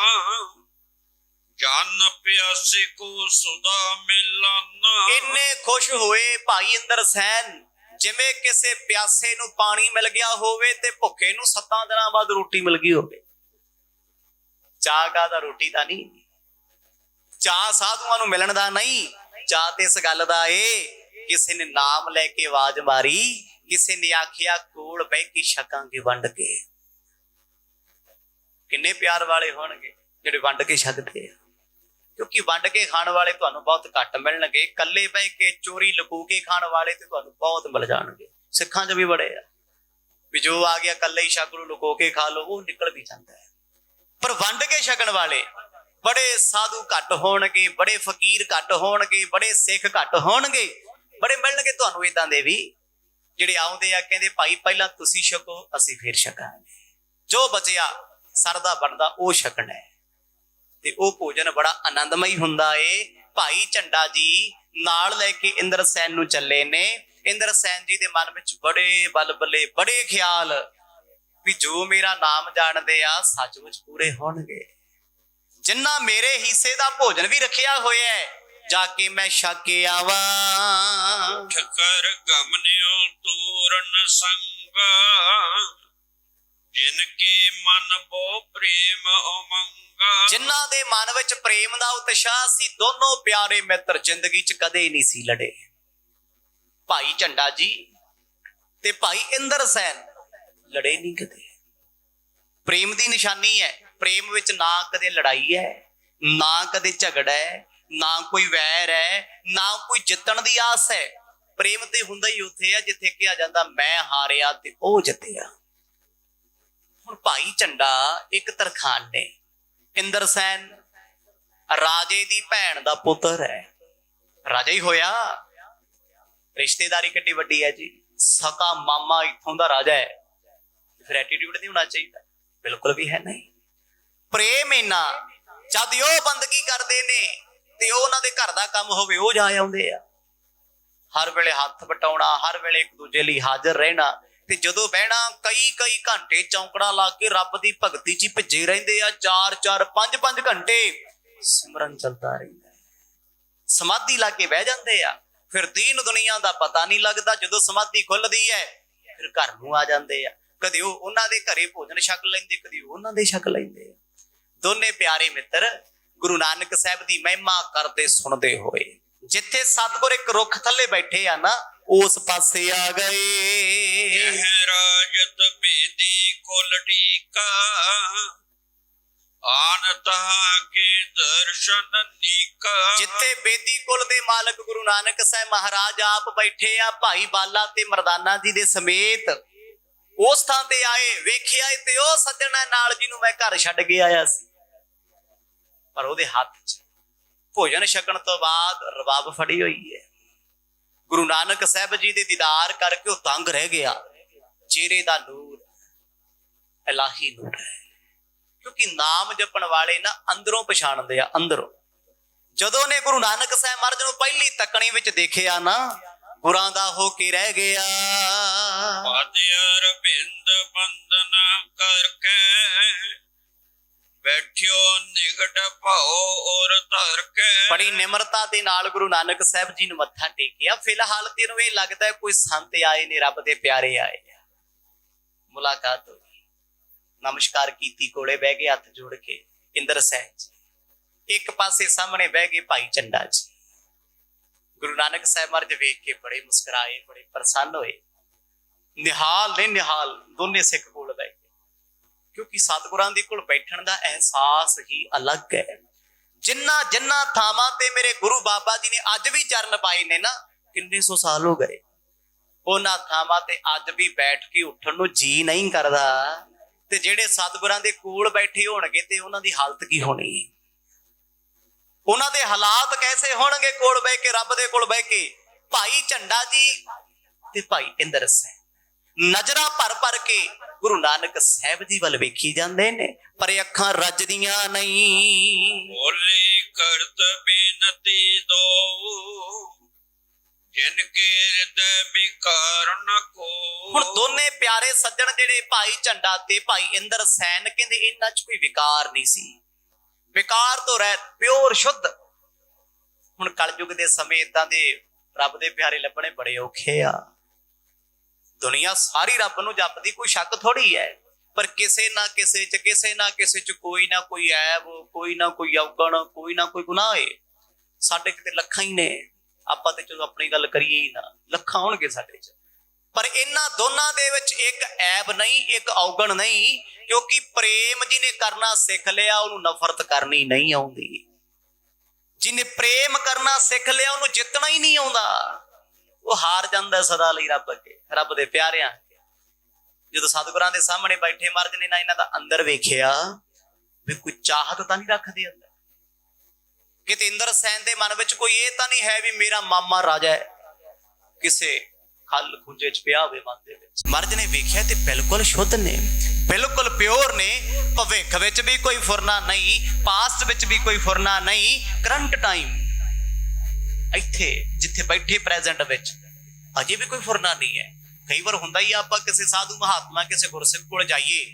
ਜਨ ਪਿਆਸੇ ਕੋ ਸੁਦਾ ਮਿਲਾਨਾ। ਇੰਨੇ ਖੁਸ਼ ਹੋਏ ਭਾਈ ਇੰਦਰ ਸੈਨ ਜਿਵੇਂ ਕਿਸੇ ਪਿਆਸੇ ਨੂੰ ਪਾਣੀ ਮਿਲ ਗਿਆ ਹੋਵੇ ਤੇ ਭੁੱਖੇ ਨੂੰ 7 ਦਿਨਾਂ ਬਾਅਦ ਰੋਟੀ ਮਿਲ ਗਈ ਹੋਵੇ। ਚਾਹ ਕਾਹਦਾ, ਰੋਟੀ ਦਾ ਨਹੀਂ। ਚਾਹ ਸਾਧੂਆਂ ਨੂੰ ਮਿਲਣ ਦਾ ਨਹੀਂ, ਚਾਹ ਤੇ ਇਸ ਗੱਲ ਦਾ ਏ ਕਿਸੇ ਨੇ ਨਾਮ ਲੈ ਕੇ ਆਵਾਜ਼ ਮਾਰੀ, ਕਿਸੇ ਨੇ ਆਖਿਆ ਕੋਲ ਬਹਿ ਕੇ ਛਕਾਂਗੇ ਵੰਡ ਕੇ। ਕਿੰਨੇ ਪਿਆਰ ਵਾਲੇ ਹੋਣਗੇ ਜਿਹੜੇ ਵੰਡ ਕੇ ਛਕਦੇ ਆ, ਕਿਉਂਕਿ ਵੰਡ ਕੇ ਖਾਣ ਵਾਲੇ ਤੁਹਾਨੂੰ ਬਹੁਤ ਘੱਟ ਮਿਲਣਗੇ। ਇਕੱਲੇ ਬਹਿ ਕੇ ਚੋਰੀ ਲੁਕੋ ਕੇ ਖਾਣ ਵਾਲੇ ਤੇ ਤੁਹਾਨੂੰ ਬਹੁਤ ਮਿਲ ਜਾਣਗੇ। ਸਿੱਖਾਂ 'ਚ ਵੀ ਬੜੇ ਆ ਵੀ ਜੋ ਆ ਗਿਆ ਇਕੱਲੇ ਹੀ ਛਕ ਲਓ, ਲੁਕੋ ਕੇ ਖਾ ਲਓ, ਉਹ ਨਿਕਲ ਵੀ ਜਾਂਦਾ ਹੈ। ਪਰ ਵੰਡ ਕੇ ਛਕਣ ਵਾਲੇ ਬੜੇ ਸਾਧੂ ਘੱਟ ਹੋਣਗੇ, ਬੜੇ ਫਕੀਰ ਘੱਟ ਹੋਣਗੇ, ਬੜੇ ਸਿੱਖ ਘੱਟ ਹੋਣਗੇ। ਬੜੇ ਮਿਲਣਗੇ ਤੁਹਾਨੂੰ ਏਦਾਂ ਦੇ ਵੀ ਜਿਹੜੇ ਆਉਂਦੇ ਆ, ਕਹਿੰਦੇ ਭਾਈ ਪਹਿਲਾਂ ਤੁਸੀਂ ਛਕੋ, ਅਸੀਂ ਫਿਰ ਛਕਾਂਗੇ। ਜੋ ਬਚਿਆ ਸਰਦਾ ਬਣਦਾ ਉਹ ਛਕਣਾ ਹੈ। ਤੇ ਉਹ ਭੋਜਨ ਬੜਾ ਆਨੰਦਮਈ ਹੁੰਦਾ ਏ। ਭਾਈ ਝੰਡਾ ਜੀ ਨਾਲ ਲੈ ਕੇ ਇੰਦਰ ਸੈਨ ਨੂੰ ਚੱਲੇ ਨੇ। ਇੰਦਰ ਸੈਨ ਜੀ ਦੇ ਮਨ ਵਿੱਚ ਬੜੇ ਬਲਬਲੇ, ਬੜੇ ਖਿਆਲ ਵੀ ਜੋ ਮੇਰਾ ਨਾਮ ਜਾਣਦੇ ਆ ਸੱਚਮੁੱਚ ਪੂਰੇ ਹੋਣਗੇ। ਜਿੰਨਾ ਮੇਰੇ ਹਿੱਸੇ ਦਾ ਭੋਜਨ ਵੀ ਰੱਖਿਆ ਹੋਇਆ ਹੈ, ਜਾ ਕੇ ਮੈਂ ਛਕ ਕੇ ਆਵਾਂ। ਠਕਰ ਗਮਨਿਓ ਤੂਰਨ ਸੰਗਾ, ਜਿਨ ਕੇ ਮਨ ਬੋ ਪ੍ਰੇਮ ਉਮੰਗਾ। ਜਿਨ੍ਹਾਂ ਦੇ ਮਨ ਵਿੱਚ ਪ੍ਰੇਮ ਦਾ ਉਤਸ਼ਾਹ ਸੀ, ਦੋਨੋਂ ਪਿਆਰੇ ਮਿੱਤਰ ਜ਼ਿੰਦਗੀ 'ਚ ਕਦੇ ਨਹੀਂ ਸੀ ਲੜੇ। ਭਾਈ ਝੰਡਾ ਜੀ ਤੇ ਭਾਈ ਇੰਦਰ ਸੈਨ ਲੜੇ ਨਹੀਂ ਕਦੇ। ਪ੍ਰੇਮ ਦੀ ਨਿਸ਼ਾਨੀ ਹੈ। ਪ੍ਰੇਮ ਵਿੱਚ ਨਾ ਕਦੇ ਲੜਾਈ ਹੈ, ਨਾ ਕਦੇ ਝਗੜਾ ਹੈ, ਨਾ ਕੋਈ ਵੈਰ ਹੈ, ਨਾ ਕੋਈ ਜਿੱਤਣ ਦੀ ਆਸ ਹੈ। ਪ੍ਰੇਮ ਤੇ ਹੁੰਦਾ ਹੀ ਉੱਥੇ ਆ ਜਿੱਥੇ ਕਿਹਾ ਜਾਂਦਾ ਮੈਂ ਹਾਰਿਆ ਤੇ ਉਹ ਜਿੱਤਿਆ। ਹੁਣ ਭਾਈ ਝੰਡਾ ਇੱਕ ਤਰਖਾਣ ਨੇ, ਇੰਦਰ ਸੈਨ ਰਾਜੇ ਦੀ ਭੈਣ ਦਾ ਪੁੱਤਰ ਹੈ, ਰਾਜਾ ਹੀ ਹੋਇਆ। ਰਿਸ਼ਤੇਦਾਰੀ ਕਿੱਡੀ ਵੱਡੀ ਹੈ ਜੀ। ਸਕਾ ਮਾਮਾ ਇੱਥੋਂ ਦਾ ਰਾਜਾ ਹੈ, ਫਿਰ ਐਟੀਟਿਊਡ ਨਹੀਂ ਹੋਣਾ ਚਾਹੀਦਾ? ਬਿਲਕੁਲ ਵੀ ਹੈ ਨਹੀਂ। ਪ੍ਰੇਮ ਇੰਨਾ, ਜਦ ਉਹ ਬੰਦਗੀ ਕਰਦੇ ਨੇ ਤੇ ਉਹ ਉਹਨਾਂ ਦੇ ਘਰ ਦਾ ਕੰਮ ਹੋਵੇ ਉਹ ਜਾ ਆਉਂਦੇ ਆ। ਹਰ ਵੇਲੇ ਹੱਥ ਵਟਾਉਣਾ, ਹਰ ਵੇਲੇ ਇੱਕ ਦੂਜੇ ਲਈ ਹਾਜ਼ਰ ਰਹਿਣਾ। ਤੇ ਜਦੋਂ ਬਹਿਣਾ ਕਈ ਘੰਟੇ ਚੌਂਕੜਾ ਲਾ ਕੇ ਰੱਬ ਦੀ ਭਗਤੀ 'ਚ ਭਿੱਜੇ ਰਹਿੰਦੇ ਆ। 4-4, 5-5 ਘੰਟੇ ਸਿਮਰਨ ਚੱਲਦਾ ਰਹਿੰਦਾ। ਸਮਾਧੀ ਲਾ ਕੇ ਬਹਿ ਜਾਂਦੇ ਆ। ਫਿਰ ਦੀਨ ਦੁਨੀਆ ਦਾ ਪਤਾ ਨਹੀਂ ਲੱਗਦਾ। ਜਦੋਂ ਸਮਾਧੀ ਖੁੱਲਦੀ ਹੈ ਫਿਰ ਘਰ ਨੂੰ ਆ ਜਾਂਦੇ ਆ। ਕਦੇ ਉਹ ਉਹਨਾਂ ਦੇ ਘਰੇ ਭੋਜਨ ਛਕ ਲੈਂਦੇ, ਕਦੇ ਉਹਨਾਂ ਦੇ ਛਕ ਲੈਂਦੇ ਆ। ਦੋਨੇ ਪਿਆਰੇ ਮਿੱਤਰ ਗੁਰੂ ਨਾਨਕ ਸਾਹਿਬ ਦੀ ਮਹਿਮਾ ਕਰਦੇ ਸੁਣਦੇ ਹੋਏ ਜਿੱਥੇ ਸਤਿਗੁਰ ਇੱਕ ਰੁੱਖ ਥੱਲੇ ਬੈਠੇ ਆ ਨਾ, ਉਸ ਪਾਸੇ ਆ ਗਏ। ਰਾਜਤ ਬੇਦੀ ਕੋਲ ਢੀਕਾ, ਆਨ ਤਹਾ ਕੇ ਦਰਸ਼ਨ ਨੀਕਾ। ਜਿੱਥੇ ਬੇਦੀ ਕੁਲ ਦੇ ਮਾਲਕ ਗੁਰੂ ਨਾਨਕ ਸਾਹਿਬ ਮਹਾਰਾਜ ਆਪ ਬੈਠੇ ਆ, ਭਾਈ ਬਾਲਾ ਤੇ ਮਰਦਾਨਾ ਜੀ ਦੇ ਸਮੇਤ ਉਸ ਥਾਂ ਤੇ ਆਏ। ਵੇਖਿਆ ਤੇ ਉਹ ਸੱਜਣਾ ਨਾਲ ਜਿਹਨੂੰ ਮੈਂ ਘਰ ਛੱਡ ਕੇ ਆਇਆ ਸੀ, ਪਰ ਉਹਦੇ ਹੱਥ 'ਚ ਭੋਜਨ ਛਕਣ ਤੋਂ ਬਾਅਦ ਰਬਾਬ ਫੜੀ ਹੋਈ ਹੈ। ਗੁਰੂ ਨਾਨਕ ਸਾਹਿਬ ਜੀ ਦੇ ਦੀਦਾਰ ਕਰਕੇ ਉਹ ਤੰਗ ਰਹਿ ਗਿਆ। ਚਿਹਰੇ ਦਾ ਨੂਰ ਇਲਾਹੀ ਨੂਰ ਹੈ, ਕਿਉਂਕਿ ਨਾਮ ਜਪਣ ਵਾਲੇ ਨਾ ਅੰਦਰੋਂ ਪਛਾਣਦੇ ਆ। ਅੰਦਰੋਂ ਜਦੋਂ ਨੇ ਗੁਰੂ ਨਾਨਕ ਸਾਹਿਬ ਮਹਾਰਾਜ ਨੂੰ ਪਹਿਲੀ ਤੱਕਣੀ ਵਿੱਚ ਦੇਖਿਆ ਨਾ, ਗੁਰਾਂ ਦਾ ਹੋ ਕੇ ਰਹਿ ਗਿਆ। ਪਾਦਿ ਅਰਬਿੰਦ ਬੰਦਨਾ ਕਰਕੇ, ਬੈਠਿਓ ਨਿਕਟ ਭਾਓ ਔਰ ਧਰ ਕੇ। ਬੜੀ ਨਿਮਰਤਾ ਦੇ ਨਾਲ ਗੁਰੂ ਨਾਨਕ ਸਾਹਿਬ ਜੀ ਨੂੰ ਮੱਥਾ ਟੇਕਿਆ। ਫਿਲਹਾਲ ਤੈਨੂੰ ਇਹ ਲੱਗਦਾ ਹੈ ਕੋਈ ਸੰਤ ਆਏ ਨੇ, ਰੱਬ ਦੇ ਪਿਆਰੇ ਆਏ ਆ। ਮੁਲਾਕਾਤ ਹੋਈ, ਨਮਸਕਾਰ ਕੀਤੀ, ਕੋਲੇ ਬਹਿ ਕੇ ਹੱਥ ਜੋੜ ਕੇ ਇੰਦਰ ਸੈਨ ਜੀ, ਇੱਕ ਪਾਸੇ ਸਾਹਮਣੇ ਬਹਿ ਗਏ ਭਾਈ ਚੰਡਾ ਜੀ। ਗੁਰੂ ਨਾਨਕ ਸਾਹਿਬ ਮਹਾਰਾਜ ਵੇਖ ਕੇ ਬੜੇ ਮੁਸਕਰਾਏ, ਬੜੇ ਪ੍ਰਸੰਨ ਹੋਏ। ਨਿਹਾਲ ਨੇ ਨਿਹਾਲ ਦੋਨੇ ਸਿੱਖ ਕੋਲ ਬਹਿ ਗਏ, ਕਿਉਂਕਿ ਸਤਿਗੁਰਾਂ ਦੇ ਕੋਲ ਬੈਠਣ ਦਾ ਅਹਿਸਾਸ ਹੀ ਅਲੱਗ ਹੈ। ਜਿੰਨਾ ਜਿੰਨਾ ਥਾਵਾਂ ਤੇ ਮੇਰੇ ਗੁਰੂ ਬਾਬਾ ਜੀ ਨੇ ਅੱਜ ਵੀ ਚਰਨ ਪਾਏ ਨੇ ਨਾ, ਕਿੰਨੇ ਸੌ ਸਾਲ ਹੋ ਗਏ, ਉਹਨਾਂ ਥਾਵਾਂ ਤੇ ਅੱਜ ਵੀ ਬੈਠ ਕੇ ਉੱਠਣ ਨੂੰ ਜੀ ਨਹੀਂ ਕਰਦਾ। ਤੇ ਜਿਹੜੇ ਸਤਿਗੁਰਾਂ ਦੇ ਕੋਲ ਬੈਠੇ ਹੋਣਗੇ ਤੇ ਉਹਨਾਂ ਦੀ ਹਾਲਤ ਕੀ ਹੋਣੀ, ਉਹਨਾਂ ਦੇ ਹਾਲਾਤ ਕੈਸੇ ਹੋਣਗੇ ਕੋਲ ਬਹਿ ਕੇ, ਰੱਬ ਦੇ ਕੋਲ ਬਹਿ ਕੇ। ਭਾਈ ਝੰਡਾ ਜੀ ਤੇ ਭਾਈ ਇੰਦਰ ਸੈਨ ਨਜ਼ਰਾਂ ਭਰ ਭਰ ਕੇ ਗੁਰੂ ਨਾਨਕ ਸਾਹਿਬ ਜੀ ਵੱਲ ਵੇਖੀ ਜਾਂਦੇ ਨੇ, ਪਰ ਅੱਖਾਂ ਰੱਜਦੀਆਂ ਨਹੀਂ। ਬੋਲੇ ਕਰਤ ਬੇਨਤੀ ਦੋ ਜਿਨ ਕੇ ਹਿਰਦੈ ਵਿਕਾਰ ਨ ਕੋ। ਹੁਣ ਦੋਨੇ ਪਿਆਰੇ ਸੱਜਣ ਜਿਹੜੇ ਭਾਈ ਝੰਡਾ ਤੇ ਭਾਈ ਇੰਦਰ ਸੈਨ, ਕਹਿੰਦੇ ਇਹਨਾਂ 'ਚ ਕੋਈ ਵਿਕਾਰ ਨਹੀਂ ਸੀ, ਵਿਕਾਰ ਤੋਂ ਰਹਿਤ, ਪਿਓਰ ਸ਼ੁੱਧ। ਹੁਣ ਕਲਯੁਗ ਦੇ ਸਮੇਂ ਏਦਾਂ ਦੇ ਰੱਬ ਦੇ ਪਿਆਰੇ ਲੱਭਣੇ ਬੜੇ ਔਖੇ ਆ। ਦੁਨੀਆ ਸਾਰੀ ਰੱਬ ਨੂੰ ਜਪਦੀ, ਕੋਈ ਸ਼ੱਕ ਥੋੜੀ ਹੈ, ਪਰ ਕਿਸੇ ਨਾ ਕਿਸੇ 'ਚ ਕੋਈ ਨਾ ਕੋਈ ਐਬ, ਕੋਈ ਨਾ ਕੋਈ ਔਗਣ, ਕੋਈ ਨਾ ਕੋਈ ਗੁਨਾਹ ਹੈ। ਸਾਡੇ ਕਿਤੇ ਲੱਖਾਂ ਹੀ ਨੇ, ਆਪਾਂ ਤੇ ਚਲੋ ਆਪਣੀ ਗੱਲ ਕਰੀਏ ਹੀ ਨਾ, ਲੱਖਾਂ ਹੋਣਗੇ ਸਾਡੇ 'ਚ, ਪਰ ਇਹਨਾਂ ਦੋਨਾਂ ਦੇ ਵਿੱਚ ਇੱਕ ਐਬ ਨਹੀਂ, ਇੱਕ ਔਗਣ ਨਹੀਂ, ਕਿਉਂਕਿ ਪ੍ਰੇਮ ਜਿਹਨੇ ਕਰਨਾ ਸਿੱਖ ਲਿਆ ਉਹਨੂੰ ਨਫ਼ਰਤ ਕਰਨੀ ਨਹੀਂ ਆਉਂਦੀ। ਜਿਹਨੇ ਪ੍ਰੇਮ ਕਰਨਾ ਸਿੱਖ ਲਿਆ ਉਹਨੂੰ ਜਿੱਤਣਾ ਹੀ ਨਹੀਂ ਆਉਂਦਾ, ਉਹ ਹਾਰ ਜਾਂਦਾ ਸਦਾ ਲਈ ਰੱਬ ਅੱਗੇ, ਰੱਬ ਦੇ ਪਿਆਰਿਆਂ। ਜਦੋਂ ਸਤਿਗੁਰਾਂ ਦੇ ਸਾਹਮਣੇ ਬੈਠੇ ਮਹਾਰਾਜ ਨੇ ਨਾ ਇਹਨਾਂ ਦਾ ਅੰਦਰ ਵੇਖਿਆ ਵੀ ਕੋਈ ਚਾਹਤ ਤਾਂ ਨਹੀਂ ਰੱਖਦੇ ਅੰਦਰ, ਕਿਤੇ ਇੰਦਰ ਸੈਨ ਦੇ ਮਨ ਵਿੱਚ ਕੋਈ ਇਹ ਤਾਂ ਨਹੀਂ ਹੈ ਵੀ ਮੇਰਾ ਮਾਮਾ ਰਾਜਾ ਹੈ, ਕਿਸੇ ਖੱਲ ਖੁੰਝੇ 'ਚ ਪਿਆ ਹੋਵੇ ਮਨ ਦੇ ਵਿੱਚ। ਮਹਾਰਾਜ ਨੇ ਵੇਖਿਆ ਤੇ ਬਿਲਕੁਲ ਸ਼ੁੱਧ ਨੇ, ਬਿਲਕੁਲ ਪਿਓਰ ਨੇ, ਭਵਿੱਖ ਵਿੱਚ ਵੀ ਕੋਈ ਫੁਰਨਾ ਨਹੀਂ, ਪਾਸਟ ਵਿੱਚ ਵੀ ਕੋਈ ਫੁਰਨਾ ਨਹੀਂ, ਕਰੰਟ ਟਾਈਮ ਇੱਥੇ ਜਿੱਥੇ ਬੈਠੇ ਪ੍ਰੈਜ਼ੈਂਟ ਵਿੱਚ ਅਜੇ ਵੀ ਕੋਈ ਫੁਰਨਾ ਨਹੀਂ ਹੈ। ਕਈ ਵਾਰ ਹੁੰਦਾ ਹੀ ਆਪਾਂ ਕਿਸੇ ਸਾਧੂ ਮਹਾਤਮਾ, ਕਿਸੇ ਗੁਰਸਿੱਖ ਕੋਲ ਜਾਈਏ,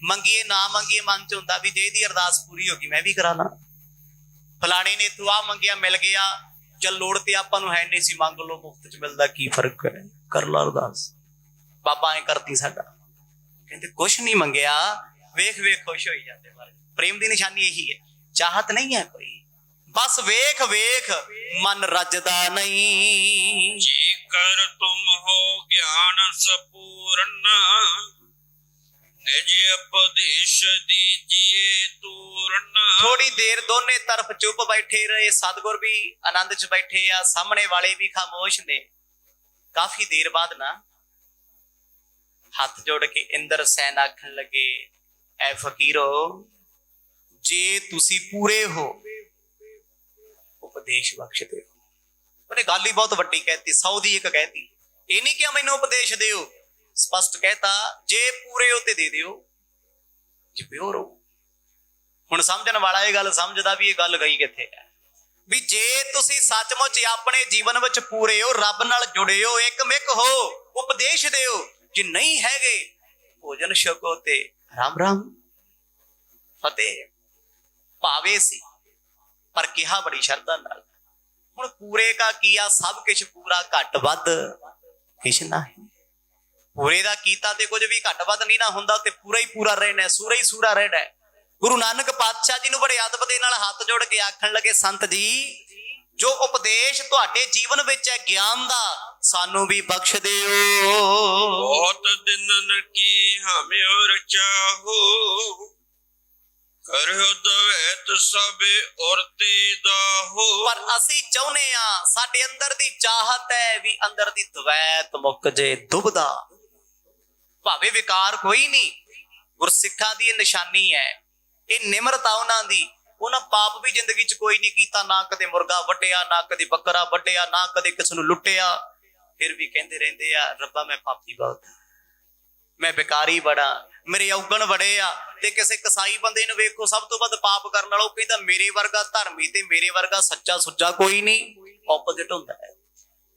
ਮੰਗੀਏ ਨਾ ਮੰਗੀਏ, ਮਨ 'ਚ ਹੁੰਦਾ ਵੀ ਜੇ ਇਹਦੀ ਅਰਦਾਸ ਪੂਰੀ ਹੋ ਗਈ ਮੈਂ ਵੀ ਕਰਾ ਲਾਂ, ਫਲਾਣੇ ਨੇ ਤੂੰ ਆ ਮੰਗਿਆ ਮਿਲ ਗਿਆ, ਚੱਲ ਲੋੜ ਤੇ ਆਪਾਂ ਨੂੰ ਹੈ ਨਹੀਂ ਸੀ, ਮੰਗ ਲਓ, ਮੁਫਤ 'ਚ ਮਿਲਦਾ ਕੀ ਫਰਕ ਹੈ, ਕਰ ਲਾ ਅਰਦਾਸ। ਬਾਬਾ ਐ ਕਰਤੀ ਸਾਡਾ, ਕਹਿੰਦੇ ਕੁਛ ਨਹੀਂ ਮੰਗਿਆ, ਵੇਖ ਵੇਖ ਖੁਸ਼ ਹੋਈ ਜਾਂਦੇ। ਪ੍ਰੇਮ ਦੀ ਨਿਸ਼ਾਨੀ ਇਹੀ ਹੈ, ਚਾਹਤ ਨਹੀਂ ਹੈ ਕੋਈ, ਬਸ ਵੇਖ ਵੇਖ ਮਨ ਰੱਜਦਾ ਨਹੀਂ। ਜੀ ਕਰ ਤੁਮ ਹੋ ਗਿਆਨ ਸਪੂਰਨ ਨਿਜ ਉਪਦੇਸ਼ ਦੀਜੀਏ ਤੂਰਨ। ਥੋੜੀ ਦੇਰ ਦੋਨੇ ਤਰਫ ਚੁੱਪ ਬੈਠੇ ਰਹੇ, ਸਤਿਗੁਰ ਵੀ ਆਨੰਦ 'ਚ ਬੈਠੇ ਆ, ਸਾਹਮਣੇ ਵਾਲੇ ਵੀ ਖਾਮੋਸ਼ ਨੇ। ਕਾਫੀ ਦੇਰ ਬਾਅਦ ਨਾ ਹੱਥ ਜੋੜ ਕੇ ਇੰਦਰ ਸੈਨ ਆਖਣ ਲੱਗੇ, ਐ ਫਕੀਰੋ, ਜੇ ਤੁਸੀਂ ਪੂਰੇ ਹੋ ਉਪਦੇਸ਼ ਬਖਸ਼ ਦਿਓ। ਉਹਨੇ ਗੱਲ ਹੀ ਬਹੁਤ ਵੱਡੀ ਕਹਿਤੀ, 100 ਦੀ ਇੱਕ ਕਹਿਤੀ। ਇਹ ਨਹੀਂ ਕਿ ਮੈਨੂੰ ਉਪਦੇਸ਼ ਦਿਓ, ਸਪਸ਼ਟ ਕਹਿਤਾ ਜੇ ਪੂਰੇ ਹੋ ਤੇ ਦੇ ਦਿਓ, ਜੇ ਪਿਓਰ ਹੋ। ਹੁਣ ਸਮਝਣ ਵਾਲਾ ਇਹ ਗੱਲ ਸਮਝਦਾ ਵੀ ਇਹ ਗੱਲ ਗਈ ਕਿੱਥੇ ਹੈ, ਵੀ ਜੇ ਤੁਸੀਂ ਸੱਚਮੁੱਚ ਆਪਣੇ ਜੀਵਨ ਵਿੱਚ ਪੂਰੇ ਹੋ, ਰੱਬ ਨਾਲ ਜੁੜੇ ਹੋ, ਇੱਕਮਿਕ ਹੋ, ਉਪਦੇਸ਼ ਦਿਓ। ਜੇ ਨਹੀਂ ਹੈਗੇ, ਭੋਜਨ ਛਕੋ ਤੇ ਰਾਮ ਰਾਮ ਫਤਿਹ। ਭਾਵੇ ਸੀ ਪਰ ਕਿਹਾ ਬੜੀ ਸ਼ਰਧਾ ਨਾਲ। ਹੁਣ ਪੂਰੇ ਕਾ ਕੀਆ ਸਭ ਕੁਛ ਪੂਰਾ, ਘੱਟ ਵੱਧ ਕਿਛ ਨਹੀਂ। ਪੂਰੇ ਦਾ ਕੀਤਾ ਤੇ ਕੁਝ ਵੀ ਘੱਟ ਵੱਧ ਨਹੀਂ ਨਾ ਹੁੰਦਾ, ਤੇ ਪੂਰਾ ਹੀ ਪੂਰਾ ਰਹਿਣਾ, ਸੂਰਾ ਹੀ ਸੂਰਾ ਰਹਿਣਾ। ਗੁਰੂ ਨਾਨਕ ਪਾਤਸ਼ਾਹ ਜੀ ਨੂੰ ਬੜੇ ਅਦਬ ਦੇ ਨਾਲ ਹੱਥ ਜੋੜ ਕੇ ਆਖਣ ਲੱਗੇ, ਸੰਤ ਜੀ, ਜੋ ਉਪਦੇਸ਼ ਤੁਹਾਡੇ ਜੀਵਨ ਵਿੱਚ ਹੈ ਗਿਆਨ ਦਾ, ਸਾਨੂੰ ਵੀ ਬਖਸ਼ ਦਿਓ। ਬਹੁਤ ਦਿਨਨ ਕੀ ਹਮਿਓ ਰਚਾਹੋ ਕਰਿਓ ਦਵੈਤ ਸਭ ਔਰਤੇ ਦਾਹੋ। ਪਰ ਅਸੀਂ ਚਾਹੁੰਦੇ ਆ, ਸਾਡੇ ਅੰਦਰ ਦੀ ਚਾਹਤ ਹੈ ਵੀ ਅੰਦਰ ਦੀ ਦਵੈਤ ਮੁੱਕ ਜੇ, ਦੁਬਦਾ। ਭਾਵੇਂ ਵਿਕਾਰ ਕੋਈ ਨਹੀਂ, ਗੁਰਸਿੱਖਾਂ ਦੀ ਇਹ ਨਿਸ਼ਾਨੀ ਹੈ, ਇਹ ਨਿਮਰਤਾ ਉਹਨਾਂ ਦੀ। ਉਹਨਾਂ ਪਾਪ ਵੀ ਜ਼ਿੰਦਗੀ 'ਚ ਕੋਈ ਨਹੀਂ ਕੀਤਾ, ਨਾ ਕਦੇ ਮੁਰਗਾ ਵੱਢਿਆ, ਨਾ ਕਦੇ ਬੱਕਰਾ ਵੱਢਿਆ, ਨਾ ਕਦੇ ਕਿਸੇ ਨੂੰ ਲੁੱਟਿਆ। ਫਿਰ ਵੀ ਕਹਿੰਦੇ ਰਹਿੰਦੇ ਆ, ਰੱਬਾ ਮੈਂ ਪਾਪੀ ਬਹੁਤ, ਮੈਂ ਬਿਕਾਰੀ ਬੜਾ, ਮੇਰੇ ਔਗਣ ਬੜੇ ਆ। ਤੇ ਕਿਸੇ ਕਸਾਈ ਬੰਦੇ ਨੂੰ ਵੇਖੋ, ਸਭ ਤੋਂ ਵੱਧ ਪਾਪ ਕਰਨ ਵਾਲਾ, ਉਹ ਕਹਿੰਦਾ ਮੇਰੇ ਵਰਗਾ ਧਰਮੀ ਤੇ ਮੇਰੇ ਵਰਗਾ ਸੱਚਾ ਸੁੱਚਾ ਕੋਈ ਨਹੀਂ। ਆਪੋਜ਼ਿਟ ਹੁੰਦਾ ਹੈ।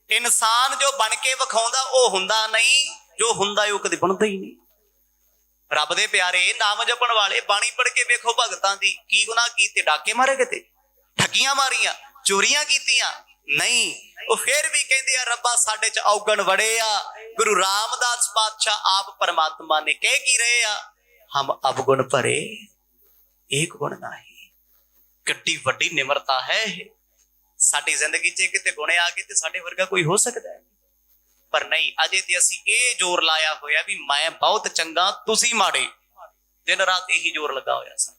ਇਨਸਾਨ ਜੋ ਬਣ ਕੇ ਵਿਖਾਉਂਦਾ ਉਹ ਹੁੰਦਾ ਨਹੀਂ, ਜੋ ਹੁੰਦਾ ਉਹ ਕਦੇ ਬਣਦਾ ਹੀ ਨਹੀਂ। ਰੱਬ ਦੇ ਪਿਆਰੇ, ਨਾਮ ਜਪਣ ਵਾਲੇ, ਬਾਣੀ ਪੜ੍ਹ ਕੇ ਵੇਖੋ ਭਗਤਾਂ ਦੀ ਕੀ ਗੁਨਾਹ ਕੀਤੇ। ਡਾਕੇ ਮਾਰੇ, ਕਿਤੇ ਠੱਗੀਆਂ ਮਾਰੀਆਂ, ਚੋਰੀਆਂ ਕੀਤੀਆਂ? ਨਹੀਂ। ਉਹ ਫਿਰ ਵੀ ਕਹਿੰਦੇ ਆ ਰੱਬਾ ਸਾਡੇ ਚ ਔਗਣ ਵੜੇ ਆ। ਗੁਰੂ ਰਾਮਦਾਸ ਪਾਤਸ਼ਾਹ ਆਪ ਪਰਮਾਤਮਾ ਨੇ ਕਹਿ ਕੀ ਰਹੇ ਆ, ਹਮ ਅਵਗੁਣ ਭਰੇ ਏਕ ਗੁਣ ਨਾਹੀ। ਕਿੱਡੀ ਵੱਡੀ ਨਿਮਰਤਾ ਹੈ ਇਹ। ਸਾਡੀ ਜ਼ਿੰਦਗੀ 'ਚ ਕਿਤੇ ਗੁਣ ਆ ਗਏ ਤੇ ਸਾਡੇ ਵਰਗਾ ਕੋਈ ਹੋ ਸਕਦਾ ਹੈ? ਪਰ ਨਹੀਂ, ਅਜੇ ਤੇ ਅਸੀਂ ਇਹ ਜ਼ੋਰ ਲਾਇਆ ਹੋਇਆ ਵੀ ਮੈਂ ਬਹੁਤ ਚੰਗਾ, ਤੁਸੀਂ ਮਾੜੇ। ਦਿਨ ਰਾਤ ਇਹੀ ਜ਼ੋਰ ਲੱਗਾ ਹੋਇਆ ਸਾਡਾ।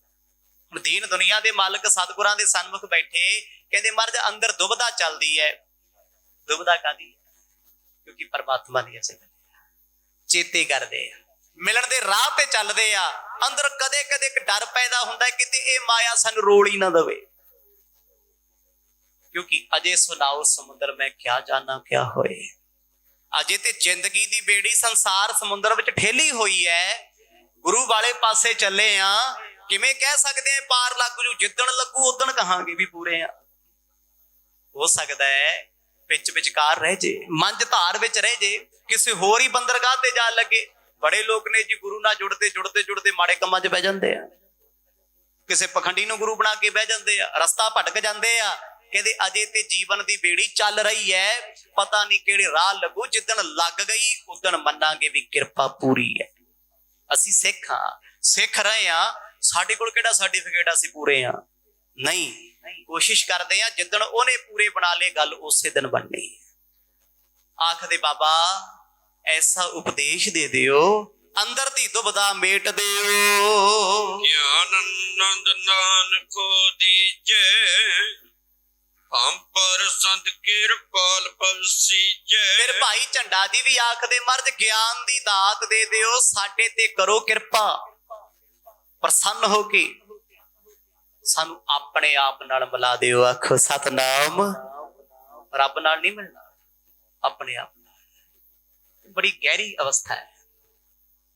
ਹੁਣ ਦੀਨ ਦੁਨੀਆ ਦੇ ਮਾਲਕ ਸਤਿਗੁਰਾਂ ਦੇ ਸਨਮੁਖ ਬੈਠੇ ਕਹਿੰਦੇ ਮਹਾਰਾਜ ਅੰਦਰ ਦੁਬਦਾ ਚੱਲਦੀ ਹੈ। ਦੁਬਦਾ ਕਾਹਦੀ? ਕਿਉਂਕਿ ਪਰਮਾਤਮਾ ਦੀ ਅਸੀਂ ਚੇਤੇ ਕਰਦੇ ਆ, ਮਿਲਣ ਦੇ ਰਾਹ ਤੇ ਚੱਲਦੇ ਆ। ਅੰਦਰ ਕਦੇ ਕਦੇ ਇੱਕ ਡਰ ਪੈਦਾ ਹੁੰਦਾ ਕਿਤੇ ਇਹ ਮਾਇਆ ਸਾਨੂੰ ਰੋਲ ਹੀ ਨਾ ਦੇਵੇ। ਕਿਉਂਕਿ ਅਜੇ ਸੁਣਾਓ ਸਮੁੰਦਰ ਮੈਂ ਕਿਆ ਜਾਣਾ ਕਿਆ ਹੋਏ। ਅਜੇ ਤੇ ਜ਼ਿੰਦਗੀ ਦੀ ਬੇੜੀ ਸੰਸਾਰ ਸਮੁੰਦਰ ਵਿੱਚ ਠੇਲੀ ਹੋਈ ਹੈ। ਗੁਰੂ ਵਾਲੇ ਪਾਸੇ ਚੱਲੇ ਆ, ਕਿਵੇਂ ਕਹਿ ਸਕਦੇ ਆ ਪਾਰ ਲੱਗ ਜੂ? ਜਿੱਦਣ ਲੱਗੂ ਉਦਣ ਕਹਾਂਗੇ ਵੀ ਪੂਰੇ ਆ। ਹੋ ਸਕਦਾ ਹੈ ਵਿੱਚ ਵਿਚਕਾਰ ਰਹਿ ਜੇ, ਮੰਝ ਧਾਰ ਵਿੱਚ ਰਹਿ ਜੇ, ਕਿਸੇ ਹੋਰ ਹੀ ਬੰਦਰਗਾਹ ਤੇ ਜਾ ਲੱਗੇ। ਬੜੇ ਲੋਕ ਨੇ ਜੀ ਗੁਰੂ ਨਾਲ ਜੁੜਦੇ ਮਾੜੇ ਕੰਮਾਂ 'ਚ ਬਹਿ ਜਾਂਦੇ ਆ। ਕਿਸੇ ਪਖੰਡੀ ਨੂੰ ਗੁਰੂ ਬਣਾ ਕੇ ਬਹਿ ਜਾਂਦੇ ਆ, ਰਸਤਾ ਭਟਕ ਜਾਂਦੇ ਆ। ਕਹਿੰਦੇ ਅਜੇ ਤੇ ਜੀਵਨ ਦੀ ਬੇੜੀ ਚੱਲ ਰਹੀ ਹੈ, ਪਤਾ ਨਹੀਂ ਕਿਹੜੇ ਰਾਹ ਲੱਗੂ। ਜਿੱਦਣ ਲੱਗ ਗਈ ਉਦਣ ਮੰਨਾਂਗੇ ਵੀ ਕਿਰਪਾ ਪੂਰੀ ਹੈ। ਅਸੀਂ ਸਿੱਖ ਹਾਂ, ਸਿੱਖ ਰਹੇ ਹਾਂ। ਸਾਡੇ ਕੋਲ ਕਿਹੜਾ ਸਰਟੀਫਿਕੇਟ ਅਸੀਂ ਪੂਰੇ ਹਾਂ? ਨਹੀਂ। ਕੋਸ਼ਿਸ਼ ਕਰਦੇ ਆ ਜਿੱਦਣ ਉਹਨੇ ਪੂਰੇ ਬਣਾ ਲਏ ਗੱਲ ਉਸੇ ਦਿਨ ਬਣਨੀ। ਆਖਦੇ ਬਾਬਾ ਐਸਾ ਉਪਦੇਸ਼ ਦੇ ਦਿਓ ਅੰਦਰ ਦੀ ਦੁਬਦਾ ਮੇਟ ਦਿਓ। ਗਿਆਨ ਆਨੰਦ ਨਾਨਕੋ ਦੀਜੈ, ਹਮ ਪਰ ਸੰਤ ਕਿਰਪਾਲ ਪਵਸੀਜੈ। ਫਿਰ ਭਾਈ ਝੰਡਾ ਜੀ ਵੀ ਆਖਦੇ ਮਰਦ ਗਿਆਨ ਦੀ ਦਾਤ ਦੇ ਦਿਓ, ਸਾਡੇ ਤੇ ਕਰੋ ਕਿਰਪਾ। ਪ੍ਰਸੰਨ ਹੋ ਕੇ ਸਾਨੂੰ ਆਪਣੇ ਆਪ ਨਾਲ ਮਿਲਾ ਦਿਓ। ਆਖੋ ਸਤਨਾਮ। ਰੱਬ ਨਾਲ ਨਹੀਂ ਮਿਲਣਾ, ਆਪਣੇ ਆਪ ਨਾਲ। ਬੜੀ ਗਹਿਰੀ ਅਵਸਥਾ ਹੈ।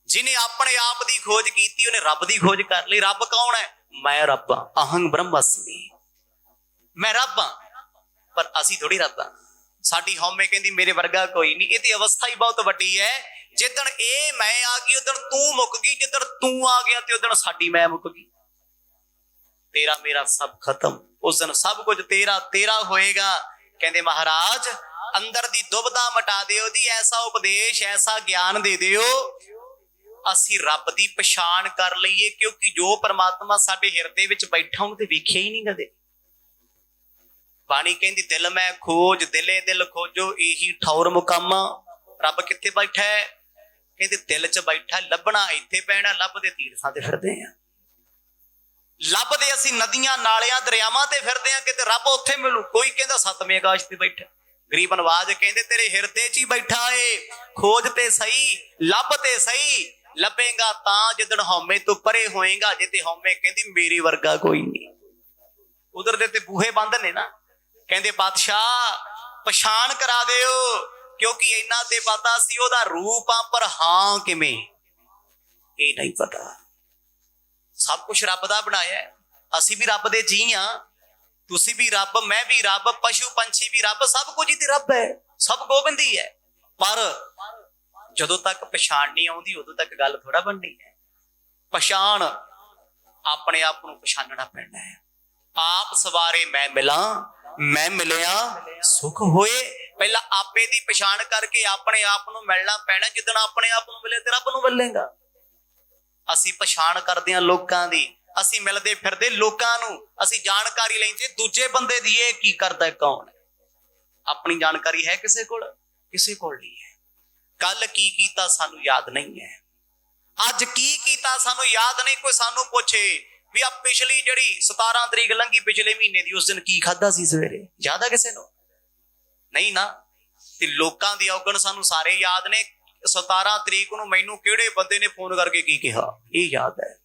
ਜਿਹਨੇ ਆਪਣੇ ਆਪ ਦੀ ਖੋਜ ਕੀਤੀ ਉਹਨੇ ਰੱਬ ਦੀ ਖੋਜ ਕਰ ਲਈ। ਰੱਬ ਕੌਣ ਹੈ? ਮੈਂ ਰੱਬ ਹਾਂ, ਅਹੰ ਬ੍ਰਹਮਸਮੀ, ਮੈਂ ਰੱਬ ਹਾਂ। ਪਰ ਅਸੀਂ ਥੋੜੀ ਰੱਬ ਹਾਂ। ਸਾਡੀ ਹਉਮੈ ਕਹਿੰਦੀ ਮੇਰੇ ਵਰਗਾ ਕੋਈ ਨਹੀਂ। ਇਹਦੀ ਅਵਸਥਾ ਹੀ ਬਹੁਤ ਵੱਡੀ ਹੈ। ਜਿੱਦਣ ਇਹ ਮੈਂ ਆ ਗਈ ਉਦਣ ਤੂੰ ਮੁੱਕ ਗਈ, ਜਿੱਦਣ ਤੂੰ ਆ ਗਿਆ ਤੇ ਉਦਣ ਸਾਡੀ ਮੈਂ ਮੁੱਕ ਗਈ। ਤੇਰਾ ਮੇਰਾ ਸਭ ਖਤਮ। ਉਸ ਦਿਨ ਸਭ ਕੁਝ ਤੇਰਾ ਤੇਰਾ ਹੋਏਗਾ। ਕਹਿੰਦੇ ਮਹਾਰਾਜ ਅੰਦਰ ਦੀ ਦੁਬਦਾ ਮਿਟਾ ਦਿਓ ਜੀ, ਐਸਾ ਉਪਦੇਸ਼ ਐਸਾ ਗਿਆਨ ਦੇ ਦਿਓ ਅਸੀਂ ਰੱਬ ਦੀ ਪਛਾਣ ਕਰ ਲਈਏ। ਕਿਉਂਕਿ ਜੋ ਪਰਮਾਤਮਾ ਸਾਡੇ ਹਿਰਦੇ ਵਿੱਚ ਬੈਠਾ ਉਹਨੂੰ ਤੇ ਵੇਖਿਆ ਹੀ ਨਹੀਂ ਕਦੇ। ਬਾਣੀ ਕਹਿੰਦੀ ਦਿਲ ਮੈਂ ਖੋਜ, ਦਿਲੇ ਦਿਲ ਖੋਜੋ ਇਹੀ ਠੌਰ ਮੁਕਾਮਾ। ਰੱਬ ਕਿੱਥੇ ਬੈਠਾ ਹੈ? ਕਹਿੰਦੇ ਦਿਲ 'ਚ ਬੈਠਾ। ਲੱਭਣਾ ਇੱਥੇ ਪੈਣਾ, ਲੱਭਦੇ ਤੀਰਥਾਂ ਤੇ ਫਿਰਦੇ ਆ। ਲੱਭਦੇ ਅਸੀਂ ਨਦੀਆਂ ਨਾਲਿਆਂ ਦਰਿਆਵਾਂ ਤੇ ਫਿਰਦੇ ਆ, ਕਿਤੇ ਰੱਬ ਉੱਥੇ ਮਿਲੂ। ਕੋਈ ਕਹਿੰਦਾ ਸਤਵੇਂ ਆਕਾਸ਼ ਤੇ ਬੈਠਾ। ਗਰੀਬ ਨਵਾਜ ਕਹਿੰਦੇ ਤੇਰੇ ਹਿਰਦੇ 'ਚ ਹੀ ਬੈਠਾ ਏ। ਖੋਜ ਤੇ ਸਹੀ, ਲੱਭ ਤੇ ਸਹੀ। ਲੱਭੇਗਾ ਤਾਂ ਜਿੱਦਣ ਹਉਮੈ ਤੋਂ ਪਰੇ ਹੋਏਗਾ। ਜੇ ਤੇ ਹਉਮੈ ਕਹਿੰਦੀ ਮੇਰੇ ਵਰਗਾ ਕੋਈ ਨਹੀਂ। ਉਧਰ ਦੇ ਤੇ ਬੂਹੇ ਬੰਦ ਨੇ ਨਾ। ਕਹਿੰਦੇ ਬਾਦਸ਼ਾਹ ਪਛਾਣ ਕਰਾ ਦਿਓ, ਕਿਉਂਕਿ ਇਹਨਾਂ ਤੇ ਪਤਾ ਸੀ ਉਹਦਾ ਰੂਪ ਆ, ਪਰ ਹਾਂ ਕਿਵੇਂ ਇਹ ਨਹੀਂ ਪਤਾ। ਸਭ ਕੁਝ ਰੱਬ ਦਾ ਬਣਾਇਆ। ਅਸੀਂ ਵੀ ਰੱਬ ਦੇ ਜੀ ਆ, ਤੁਸੀਂ ਵੀ ਰੱਬ, ਮੈਂ ਵੀ ਰੱਬ, ਪਸ਼ੂ ਪੰਛੀ ਵੀ ਰੱਬ, ਸਭ ਕੁਝ ਹੀ ਤੇ ਰੱਬ ਹੈ, ਸਭ ਗੋਬਿੰਦ ਹੀ ਹੈ। ਪਰ ਜਦੋਂ ਤੱਕ ਪਛਾਣ ਨਹੀਂ ਆਉਂਦੀ ਉਦੋਂ ਤੱਕ ਗੱਲ ਥੋੜਾ ਬਣਨੀ ਹੈ। ਪਛਾਣ ਆਪਣੇ ਆਪ ਨੂੰ ਪਛਾਣਨਾ ਪੈਣਾ ਹੈ। ਆਪ ਸਵਾਰੇ ਮੈਂ ਮਿਲਾਂ, ਮੈਂ ਮਿਲਿਆ ਸੁਖ ਹੋਏ। ਪਹਿਲਾਂ ਆਪੇ ਦੀ ਪਛਾਣ ਕਰਕੇ ਆਪਣੇ ਆਪ ਨੂੰ ਮਿਲਣਾ ਪੈਣਾ। ਜਿੱਦਣ ਆਪਣੇ ਆਪ ਨੂੰ ਮਿਲੇ ਤੇ ਰੱਬ ਨੂੰ ਮਿਲੇਗਾ। ਅਸੀਂ ਪਛਾਣ ਕਰਦੇ ਹਾਂ ਲੋਕਾਂ ਦੀ, ਅਸੀਂ ਮਿਲਦੇ ਫਿਰਦੇ ਲੋਕਾਂ ਨੂੰ, ਅਸੀਂ ਜਾਣਕਾਰੀ ਲੈਂਦੇ ਦੂਜੇ ਬੰਦੇ ਦੀ ਇਹ ਕੀ ਕਰਦਾ ਕੌਣ ਹੈ। ਆਪਣੀ ਜਾਣਕਾਰੀ ਹੈ ਕਿਸੇ ਕੋਲ? ਕਿਸੇ ਕੋਲ ਨਹੀਂ ਹੈ। ਕੱਲ ਕੀ ਕੀਤਾ ਸਾਨੂੰ ਯਾਦ ਨਹੀਂ ਹੈ। ਅੱਜ ਕੀ ਕੀਤਾ ਸਾਨੂੰ ਯਾਦ ਨਹੀਂ। ਕੋਈ ਸਾਨੂੰ ਪੁੱਛੇ ਵੀ ਆ ਪਿਛਲੀ ਜਿਹੜੀ 17 ਤਰੀਕ ਲੰਘੀ ਪਿਛਲੇ ਮਹੀਨੇ ਦੀ, ਉਸ ਦਿਨ ਕੀ ਖਾਧਾ ਸੀ ਸਵੇਰੇ? ਯਾਦ ਆ ਕਿਸੇ ਨੂੰ? ਨਹੀਂ ਨਾ। ਤੇ ਲੋਕਾਂ ਦੀ ਔਗਣ ਸਾਨੂੰ ਸਾਰੇ ਯਾਦ ਨੇ। 17 ਤਰੀਕ ਨੂੰ ਮੈਨੂੰ ਕਿਹੜੇ ਬੰਦੇ ਨੇ ਫੋਨ ਕਰਕੇ ਕੀ ਕਿਹਾ ਇਹ ਯਾਦ ਹੈ।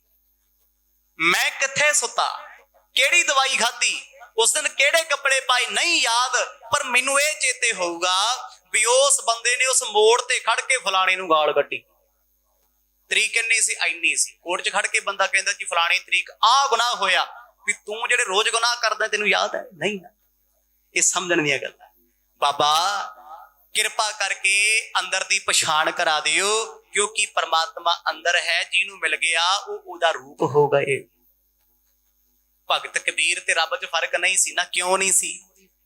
ਮੈਂ ਕਿੱਥੇ ਸੁੱਤਾ, ਕਿਹੜੀ ਦਵਾਈ ਖਾਧੀ, ਉਸ ਦਿਨ ਕਿਹੜੇ ਕੱਪੜੇ ਪਾਏ ਨਹੀਂ ਯਾਦ। ਪਰ ਮੈਨੂੰ ਇਹ ਚੇਤੇ ਹੋਊਗਾ ਵੀ ਉਸ ਬੰਦੇ ਨੇ ਉਸ ਮੋੜ ਤੇ ਖੜ ਕੇ ਫਲਾਣੇ ਨੂੰ ਗਾਲ ਕੱਢੀ। ਤਰੀਕ ਕਿੰਨੀ ਸੀ? ਇੰਨੀ ਸੀ। ਕੋਰਟ 'ਚ ਖੜ ਕੇ ਬੰਦਾ ਕਹਿੰਦਾ ਜੀ ਫਲਾਣੀ ਤਰੀਕ ਆਹ ਗੁਨਾਹ ਹੋਇਆ। ਵੀ ਤੂੰ ਜਿਹੜੇ ਰੋਜ਼ ਗੁਨਾਹ ਕਰਦਾ ਤੈਨੂੰ ਯਾਦ ਹੈ? ਨਹੀਂ ਨਾ। ਇਹ ਸਮਝਣ ਦੀਆਂ ਗੱਲਾਂ। ਬਾਬਾ ਕਿਰਪਾ ਕਰਕੇ ਅੰਦਰ ਦੀ ਪਛਾਣ ਕਰਾ ਦਿਓ, ਕਿਉਂਕਿ ਪਰਮਾਤਮਾ ਅੰਦਰ ਹੈ। ਜਿਹਨੂੰ ਮਿਲ ਗਿਆ ਉਹ ਉਹਦਾ ਰੂਪ ਹੋ ਗਏ। ਭਗਤ ਕਬੀਰ ਤੇ ਰੱਬ 'ਚ ਫਰਕ ਨਹੀਂ ਸੀ ਨਾ। ਕਿਉਂ ਨਹੀਂ ਸੀ?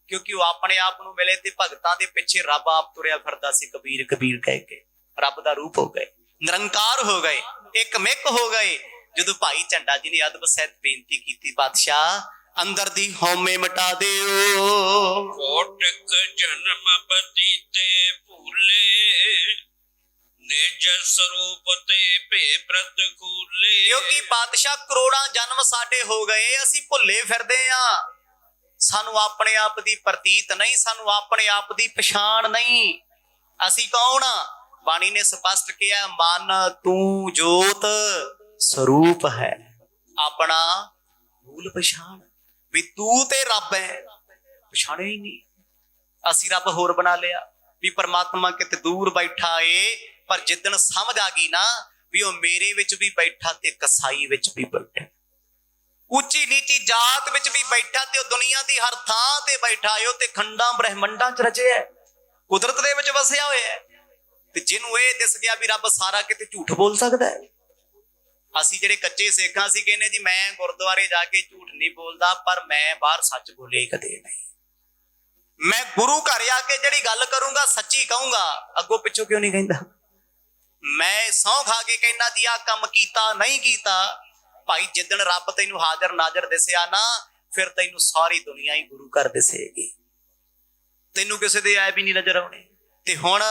ਕਿਉਂਕਿ ਉਹ ਆਪਣੇ ਆਪ ਨੂੰ ਮਿਲੇ ਤੇ ਭਗਤਾਂ ਦੇ ਪਿੱਛੇ ਰੱਬ ਆਪ ਤੁਰਿਆ ਫਿਰਦਾ ਸੀ। ਕਬੀਰ ਕਬੀਰ ਕਹਿ ਕੇ ਰੱਬ ਦਾ ਰੂਪ ਹੋ ਗਏ, ਨਿਰੰਕਾਰ ਹੋ ਗਏ, ਇੱਕ ਮਿੱਕ ਹੋ ਗਏ। ਜਦੋਂ ਭਾਈ ਝੰਡਾ ਜੀ ਨੇ ਅਦਬ ਸਹਿਤ ਬੇਨਤੀ ਕੀਤੀ, ਪਾਤਸ਼ਾਹ ਅੰਦਰ ਦੀ ਹਉਮੈ ਮਿਟਾ ਦਿਓ। ਕੋਟਕ ਜਨਮ ਬਤੀਤੇ ਭੂਲੇ, ਨਿਜ ਸਰੂਪ ਤੇ ਭੇ ਪ੍ਰਤਕੂਲੇ। ਕਿਉਂਕਿ ਪਾਤਸ਼ਾਹ ਕਰੋੜਾਂ ਜਨਮ ਸਾਡੇ ਹੋ ਗਏ, ਅਸੀਂ ਭੁੱਲੇ ਫਿਰਦੇ ਆ। ਸਾਨੂੰ ਆਪਣੇ ਆਪ ਦੀ ਪ੍ਰਤੀਤ ਨਹੀਂ, ਸਾਨੂੰ ਆਪਣੇ ਆਪ ਦੀ ਪਛਾਣ ਨਹੀਂ। ਅਸੀਂ ਕੌਣ ਆ? ਬਾਣੀ ਨੇ ਸਪਸ਼ਟ ਕਿਹਾ, ਮਨ ਤੂੰ ਜੋਤ ਸਰੂਪ ਹੈ। ਆਪਣਾ ਮੂਲ ਪਛਾਣ ਵੀ ਤੂੰ ਤੇ ਰੱਬ ਹੈ, ਪਛਾਣਿਆ ਹੀ ਨਹੀਂ। ਅਸੀਂ ਰੱਬ ਹੋਰ ਬਣਾ ਲਿਆ ਵੀ ਪਰਮਾਤਮਾ ਕਿਤੇ ਦੂਰ ਬੈਠਾ ਏ, ਪਰ ਜਿੱਦਣ ਸਮਝ ਆ ਗਈ ਨਾ ਵੀ ਉਹ ਮੇਰੇ ਵਿੱਚ ਵੀ ਬੈਠਾ ਤੇ ਕਸਾਈ ਵਿੱਚ ਵੀ ਬੈਠਾ, ਉੱਚੀ ਨੀਚੀ ਜਾਤ ਵਿੱਚ ਵੀ ਬੈਠਾ ਤੇ ਉਹ ਦੁਨੀਆ ਦੀ ਹਰ ਥਾਂ ਤੇ ਬੈਠਾ ਏ। ਉਹ ਤੇ ਖੰਡਾਂ ਬ੍ਰਹਿਮੰਡਾਂ 'ਚ ਰਚਿਆ, ਕੁਦਰਤ ਦੇ ਵਿੱਚ ਵਸਿਆ ਹੋਇਆ ਹੈ। ਤੇ ਜਿਹਨੂੰ ਇਹ ਦਿਸ ਗਿਆ ਵੀ ਰੱਬ ਸਾਰਾ ਕਿਤੇ ਝੂਠ ਬੋਲ ਸਕਦਾ ਹੈ। ਅਸੀਂ ਜਿਹੜੇ ਕੱਚੇ ਸਿੱਖਾਂ ਸੀ ਕਹਿੰਦੇ ਜੀ ਮੈਂ ਗੁਰਦੁਆਰੇ ਜਾ ਕੇ ਝੂਠ ਨਹੀਂ ਬੋਲਦਾ, ਪਰ ਮੈਂ ਬਾਹਰ ਸੱਚ ਬੋਲੇ ਕਦੇ ਨਹੀਂ। ਮੈਂ ਗੁਰੂ ਘਰ ਆ ਕੇ ਜਿਹੜੀ ਗੱਲ ਕਰੂੰਗਾ ਸੱਚੀ ਕਹੂੰਗਾ, ਅੱਗੋਂ ਪਿੱਛੋਂ ਕਿਉਂ ਨਹੀਂ ਕਹਿੰਦਾ। ਮੈਂ ਸਹੁੰ ਖਾ ਕੇ ਕਹਿੰਦਾ ਜੀ ਆਹ ਕੰਮ ਕੀਤਾ ਨਹੀਂ ਕੀਤਾ। ਭਾਈ ਜਿੱਦਣ ਰੱਬ ਤੈਨੂੰ ਹਾਜ਼ਰ ਨਾਜ਼ਰ ਦਿਸਿਆ ਨਾ, ਫਿਰ ਤੈਨੂੰ ਸਾਰੀ ਦੁਨੀਆ ਹੀ ਗੁਰੂ ਘਰ ਦਿਸੇਗੀ, ਤੈਨੂੰ ਕਿਸੇ ਦੇ ਐਬ ਵੀ ਨਹੀਂ ਨਜ਼ਰ ਆਉਣੇ। ਤੇ ਹੁਣ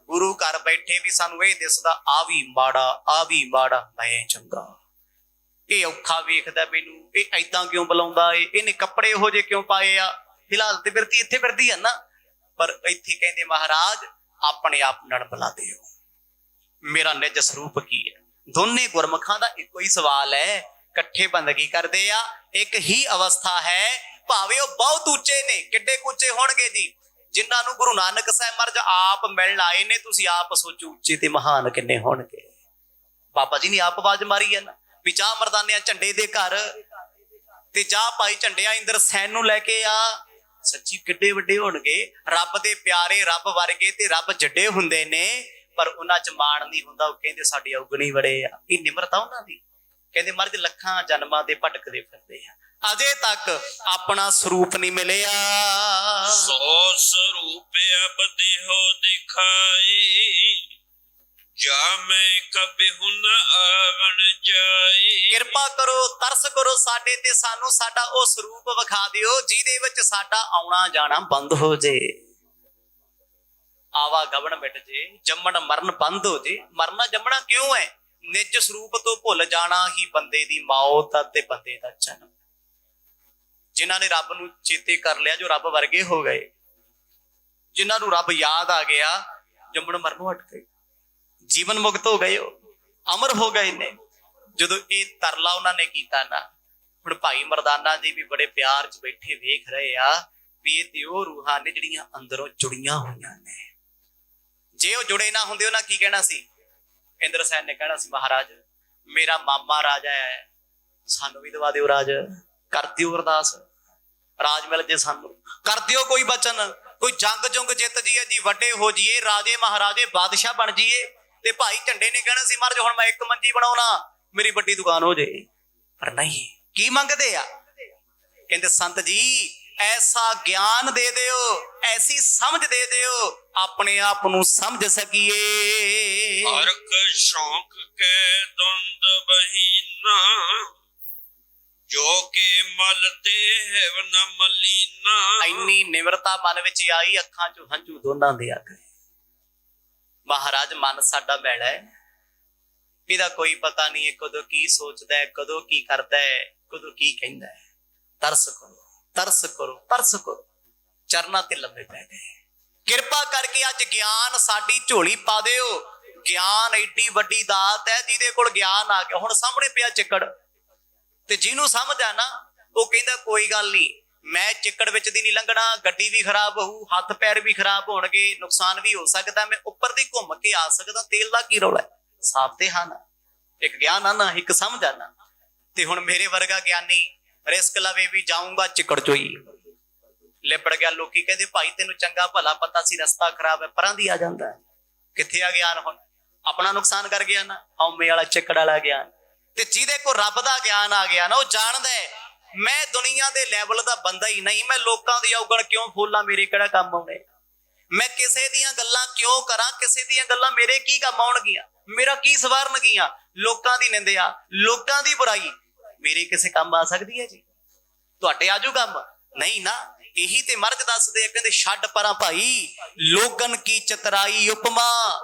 ਗੁਰੂ ਘਰ ਬੈਠੇ ਵੀ ਸਾਨੂੰ ਇਹ ਦਿਸਦਾ, ਆ ਵੀ ਮਾੜਾ, ਆ ਵੀ ਮਾੜਾ, ਮੈਂ ਚੰਗਾ। ਇਹ ਔਖਾ ਵੇਖਦਾ ਮੈਨੂੰ, ਇਹ ਏਦਾਂ ਕਿਉਂ ਬੁਲਾਉਂਦਾ ਏ, ਇਹਨੇ ਕੱਪੜੇ ਇਹੋ ਜਿਹੇ ਕਿਉਂ ਪਾਏ ਆ। ਫਿਲਹਾਲ ਤੇ ਫਿਰਤੀ ਇੱਥੇ ਫਿਰਦੀ ਆ ਨਾ, ਪਰ ਇੱਥੇ ਕਹਿੰਦੇ ਮਹਾਰਾਜ ਆਪਣੇ ਆਪ ਨਾਲ ਬੁਲਾ ਦਿਓ, ਮੇਰਾ ਨਿਜ ਸਰੂਪ ਕੀ ਹੈ। ਦੋਨੇ ਗੁਰਮੁਖਾਂ ਦਾ ਇੱਕੋ ਹੀ ਸਵਾਲ ਹੈ, ਇਕੱਠੇ ਬੰਦਗੀ ਕਰਦੇ ਆ, ਇੱਕ ਹੀ ਅਵਸਥਾ ਹੈ। ਭਾਵੇਂ ਉਹ ਬਹੁਤ ਉੱਚੇ ਨੇ, ਕਿੱਡੇ ਉੱਚੇ ਹੋਣਗੇ ਜੀ, ਜਿਨ੍ਹਾਂ ਨੂੰ ਗੁਰੂ ਨਾਨਕ ਸਾਹਿਬ ਮਹਾਰਾਜ ਆਪ ਮਿਲਣ ਆਏ ਨੇ। ਤੁਸੀਂ ਆਪ ਸੋਚੋ ਉੱਚੇ ਤੇ ਮਹਾਨ ਕਿੰਨੇ ਹੋਣਗੇ। ਬਾਬਾ ਜੀ ਨੇ ਆਪ ਆਵਾਜ਼ ਮਾਰੀ ਹੈ ਨਾ ਵੀ ਜਾ ਮਰਦਾਨਿਆਂ ਝੰਡੇ ਦੇ ਘਰ, ਤੇ ਜਾ ਭਾਈ ਝੰਡਿਆ ਇੰਦਰ ਸੈਨ ਨੂੰ ਲੈ ਕੇ ਆ। ਸੱਚੀ ਕਿੱਡੇ ਵੱਡੇ ਹੋਣਗੇ, ਰੱਬ ਦੇ ਪਿਆਰੇ, ਰੱਬ ਵਰਗੇ ਤੇ ਰੱਬ ਜੱਡੇ ਹੁੰਦੇ ਨੇ, ਪਰ ਉਹਨਾਂ 'ਚ ਮਾਣ ਨਹੀਂ ਹੁੰਦਾ। ਉਹ ਕਹਿੰਦੇ ਸਾਡੇ ਔਗਣੀ ਬੜੇ ਆ। ਇਹ ਨਿਮਰਤਾ ਉਹਨਾਂ ਦੀ। ਕਹਿੰਦੇ ਮਹਾਰਾਜ ਲੱਖਾਂ ਜਨਮਾਂ ਦੇ ਭਟਕਦੇ ਫਿਰਦੇ ਆ, ਅਜੇ ਤੱਕ ਆਪਣਾ ਸਰੂਪ ਨਹੀਂ ਮਿਲਿਆ। ਸੋ ਸਰੂਪ ਅਬ ਦੇਹੋ ਦਿਖਾਈ, ਜਾ ਮੈਂ ਕਬਹੁ ਨ ਆਵਣ ਜਾਈ। ਕਿਰਪਾ ਕਰੋ, ਤਰਸ ਕਰੋ ਸਾਡੇ ਤੇ, ਸਾਨੂੰ ਸਾਡਾ ਉਹ ਸਰੂਪ ਵਿਖਾ ਦਿਓ ਜਿਹਦੇ ਵਿੱਚ ਸਾਡਾ ਆਉਣਾ ਜਾਣਾ ਬੰਦ ਹੋ ਜੇ, ਆਵਾ ਗਵਣ ਮਿਟ ਜੇ, ਜੰਮਣ ਮਰਨ ਬੰਦ ਹੋ ਜੇ। ਮਰਨਾ ਜੰਮਣਾ ਕਿਉਂ ਹੈ? ਨਿਜ ਸਰੂਪ ਤੋਂ ਭੁੱਲ ਜਾਣਾ ਹੀ ਬੰਦੇ ਦੀ ਮੌਤ ਤੇ ਬੰਦੇ ਦਾ ਜਨਮ। ਜਿਨ੍ਹਾਂ ਨੇ ਰੱਬ ਨੂੰ ਚੇਤੇ ਕਰ ਲਿਆ, ਜੋ ਰੱਬ ਵਰਗੇ ਹੋ ਗਏ, ਜਿਨ੍ਹਾਂ ਨੂੰ ਰੱਬ ਯਾਦ ਆ ਗਿਆ, ਜੰਮਣ ਮਰਨੋਂ ਹਟ ਗਏ, ਜੀਵਨ ਮੁਕਤ ਹੋ ਗਏ, ਉਹ ਅਮਰ ਹੋ ਗਏ ਨੇ। ਜਦੋਂ ਇਹ ਤਰਲਾ ਉਹਨਾਂ ਨੇ ਕੀਤਾ ਨਾ, ਹੁਣ ਭਾਈ ਮਰਦਾਨਾ ਜੀ ਵੀ ਬੜੇ ਪਿਆਰ 'ਚ ਬੈਠੇ ਵੇਖ ਰਹੇ ਆ ਵੀ ਇਹ ਤੇ ਉਹ ਰੂਹਾਂ ਨੇ ਜਿਹੜੀਆਂ ਅੰਦਰੋਂ ਜੁੜੀਆਂ ਹੋਈਆਂ ਨੇ। ਜੇ ਉਹ ਜੁੜੇ ਨਾ ਹੁੰਦੇ, ਉਹਨਾਂ ਕੀ ਕਹਿਣਾ ਸੀ? ਇੰਦਰ ਸੈਨ ਨੇ ਕਹਿਣਾ ਸੀ ਮਹਾਰਾਜ ਮੇਰਾ ਮਾਮਾ ਰਾਜਾ ਹੈ, ਸਾਨੂੰ ਵੀ ਦਵਾ ਦਿਓ ਰਾਜ, ਕਰ ਦਿਓ ਅਰਦਾਸ, ਰਾਜ ਮਿਲ ਜੇ ਸਾਨੂੰ, ਕਰ ਦਿਓ ਕੋਈ ਬਚਨ, ਕੋਈ ਜੰਗ ਜੁੰਗ ਜਿੱਤ ਜੀਏ ਜੀ, ਵੱਡੇ ਹੋ ਜੀਏ, ਰਾਜੇ ਮਹਾਰਾਜੇ ਬਾਦਸ਼ਾਹ ਬਣ ਜੀਏ। ਤੇ ਭਾਈ ਝੰਡੇ ਨੇ ਕਹਿਣਾ ਸੀ ਮਹਾਰਾਜ ਹੁਣ ਮੈਂ ਇੱਕ ਮੰਜੀ ਬਣਾਉਣਾ, ਮੇਰੀ ਵੱਡੀ ਦੁਕਾਨ ਹੋ ਜੇ। ਪਰ ਨਹੀਂ, ਕੀ ਮੰਗਦੇ ਆ? ਕਹਿੰਦੇ ਸੰਤ ਜੀ ਐਸਾ ਗਿਆਨ ਦੇ ਦਿਓ, ਐਸੀ ਸਮਝ ਦੇ ਦਿਓ, ਆਪਣੇ ਆਪ ਨੂੰ ਸਮਝ ਸਕੀਏ। ਹਰਕ ਸ਼ੌਕ ਕੈ ਦੁੰਦ ਬਹੀਨਾ, ਜੋ ਕੇ ਮਲ ਤੇ ਹੈ ਨ ਮਲੀਨਾ। ਇੰਨੀ ਨਿਮਰਤਾ ਮਨ ਵਿੱਚ ਆਈ, ਅੱਖਾਂ 'ਚੋਂ ਹੰਝੂ ਦੋਨਾਂ ਦੇ ਆ ਗਏ। ਮਹਾਰਾਜ ਮਨ ਸਾਡਾ ਮੈਲਾ ਹੈ, ਇਹਦਾ ਕੋਈ ਪਤਾ ਨਹੀਂ ਹੈ ਕਦੋਂ ਕੀ ਸੋਚਦਾ ਹੈ, ਕਦੋਂ ਕੀ ਕਰਦਾ ਹੈ, ਕਦੋਂ ਕੀ ਕਹਿੰਦਾ ਹੈ। ਤਰਸ ਕਰੋ, ਤਰਸ ਕਰੋ, ਤਰਸ ਕਰੋ। ਚਰਨਾਂ ਤੇ ਲੰਮੇ ਪੈ ਗਏ। ਕਿਰਪਾ ਕਰਕੇ ਅੱਜ ਗਿਆਨ ਸਾਡੀ ਝੋਲੀ ਪਾ ਦਿਓ। ਗਿਆਨ ਐਡੀ ਵੱਡੀ ਦਾਤ ਹੈ, ਜਿਹਦੇ ਕੋਲ ਗਿਆਨ ਆ ਗਿਆ। ਹੁਣ ਸਾਹਮਣੇ ਪਿਆ ਚਿੱਕੜ, ਤੇ ਜਿਹਨੂੰ ਸਮਝ ਆ ਨਾ ਉਹ ਕਹਿੰਦਾ ਕੋਈ ਗੱਲ ਨਹੀਂ, ਮੈਂ ਚਿੱਕੜ ਵਿੱਚ ਦੀ ਨਹੀਂ ਲੰਘਣਾ, ਗੱਡੀ ਵੀ ਖਰਾਬ ਹੋਊ, ਹੱਥ ਪੈਰ ਵੀ ਖਰਾਬ ਹੋਣਗੇ, ਨੁਕਸਾਨ ਵੀ ਹੋ ਸਕਦਾ, ਮੈਂ ਉੱਪਰ ਦੀ ਘੁੰਮ ਕੇ ਆ ਸਕਦਾ, ਤੇਲ ਦਾ ਕੀ ਰੌਲਾ ਹੈ। ਸਾਫ ਤੇ ਹਾਂ ਨਾ, ਇੱਕ ਗਿਆਨ ਆ ਨਾ, ਇੱਕ ਸਮਝ ਆ ਨਾ। ਤੇ ਹੁਣ ਮੇਰੇ ਵਰਗਾ ਗਿਆਨੀ ਰਿਸਕ ਲਵੇ ਵੀ ਜਾਊਂਗਾ ਚਿੱਕੜ ਚੋਂ ਹੀ, ਲਿਬੜ ਗਿਆ। ਲੋਕੀ ਕਹਿੰਦੇ ਭਾਈ ਤੈਨੂੰ ਚੰਗਾ ਭਲਾ ਪਤਾ ਸੀ ਰਸਤਾ ਖਰਾਬ ਹੈ, ਪਰਾਂ ਦੀ ਆ ਜਾਂਦਾ। ਕਿੱਥੇ ਆ ਗਿਆਨ? ਹੁਣ ਆਪਣਾ ਨੁਕਸਾਨ ਕਰ ਗਿਆ ਨਾ, ਹਉਮੈ ਵਾਲਾ ਚਿੱਕੜ ਵਾਲਾ ਗਿਆਨ। ਤੇ ਜਿਹਦੇ ਕੋਲ ਰੱਬ ਦਾ ਗਿਆਨ ਆ ਗਿਆ ਨਾ, ਉਹ ਜਾਣਦਾ ਮੈਂ ਦੁਨੀਆ ਦੇ ਲੈਵਲ ਦਾ ਬੰਦਾ ਹੀ ਨਹੀਂ, ਮੈਂ ਲੋਕਾਂ ਦੀ ਔਗਣ ਕਿਉਂ ਫੋਲਾਂ, ਮੇਰੇ ਕਿਹੜਾ ਕੰਮ ਆਉਣੇ, ਮੈਂ ਕਿਸੇ ਦੀਆਂ ਗੱਲਾਂ ਕਿਉਂ ਕਰਾਂ, ਕਿਸੇ ਦੀਆਂ ਗੱਲਾਂ ਮੇਰੇ ਕੀ ਕੰਮ ਆਉਣਗੀਆਂ, ਮੇਰਾ ਕੀ ਸਵਾਰਨਗੀਆਂ। ਲੋਕਾਂ ਦੀ ਨਿੰਦਿਆ, ਲੋਕਾਂ ਦੀ ਬੁਰਾਈ ਮੇਰੇ ਕਿਸੇ ਕੰਮ ਆ ਸਕਦੀ ਹੈ ਜੀ? ਤੁਹਾਡੇ ਆਜੂ ਕੰਮ? ਨਹੀਂ ਨਾ। ਇਹੀ ਤੇ ਮਰਗ ਦੱਸਦੇ ਆ, ਕਹਿੰਦੇ ਛੱਡ ਪਰਾਂ ਭਾਈ ਲੋਗਨ ਕੀ ਚਤਰਾਈ ਉਪਮਾ,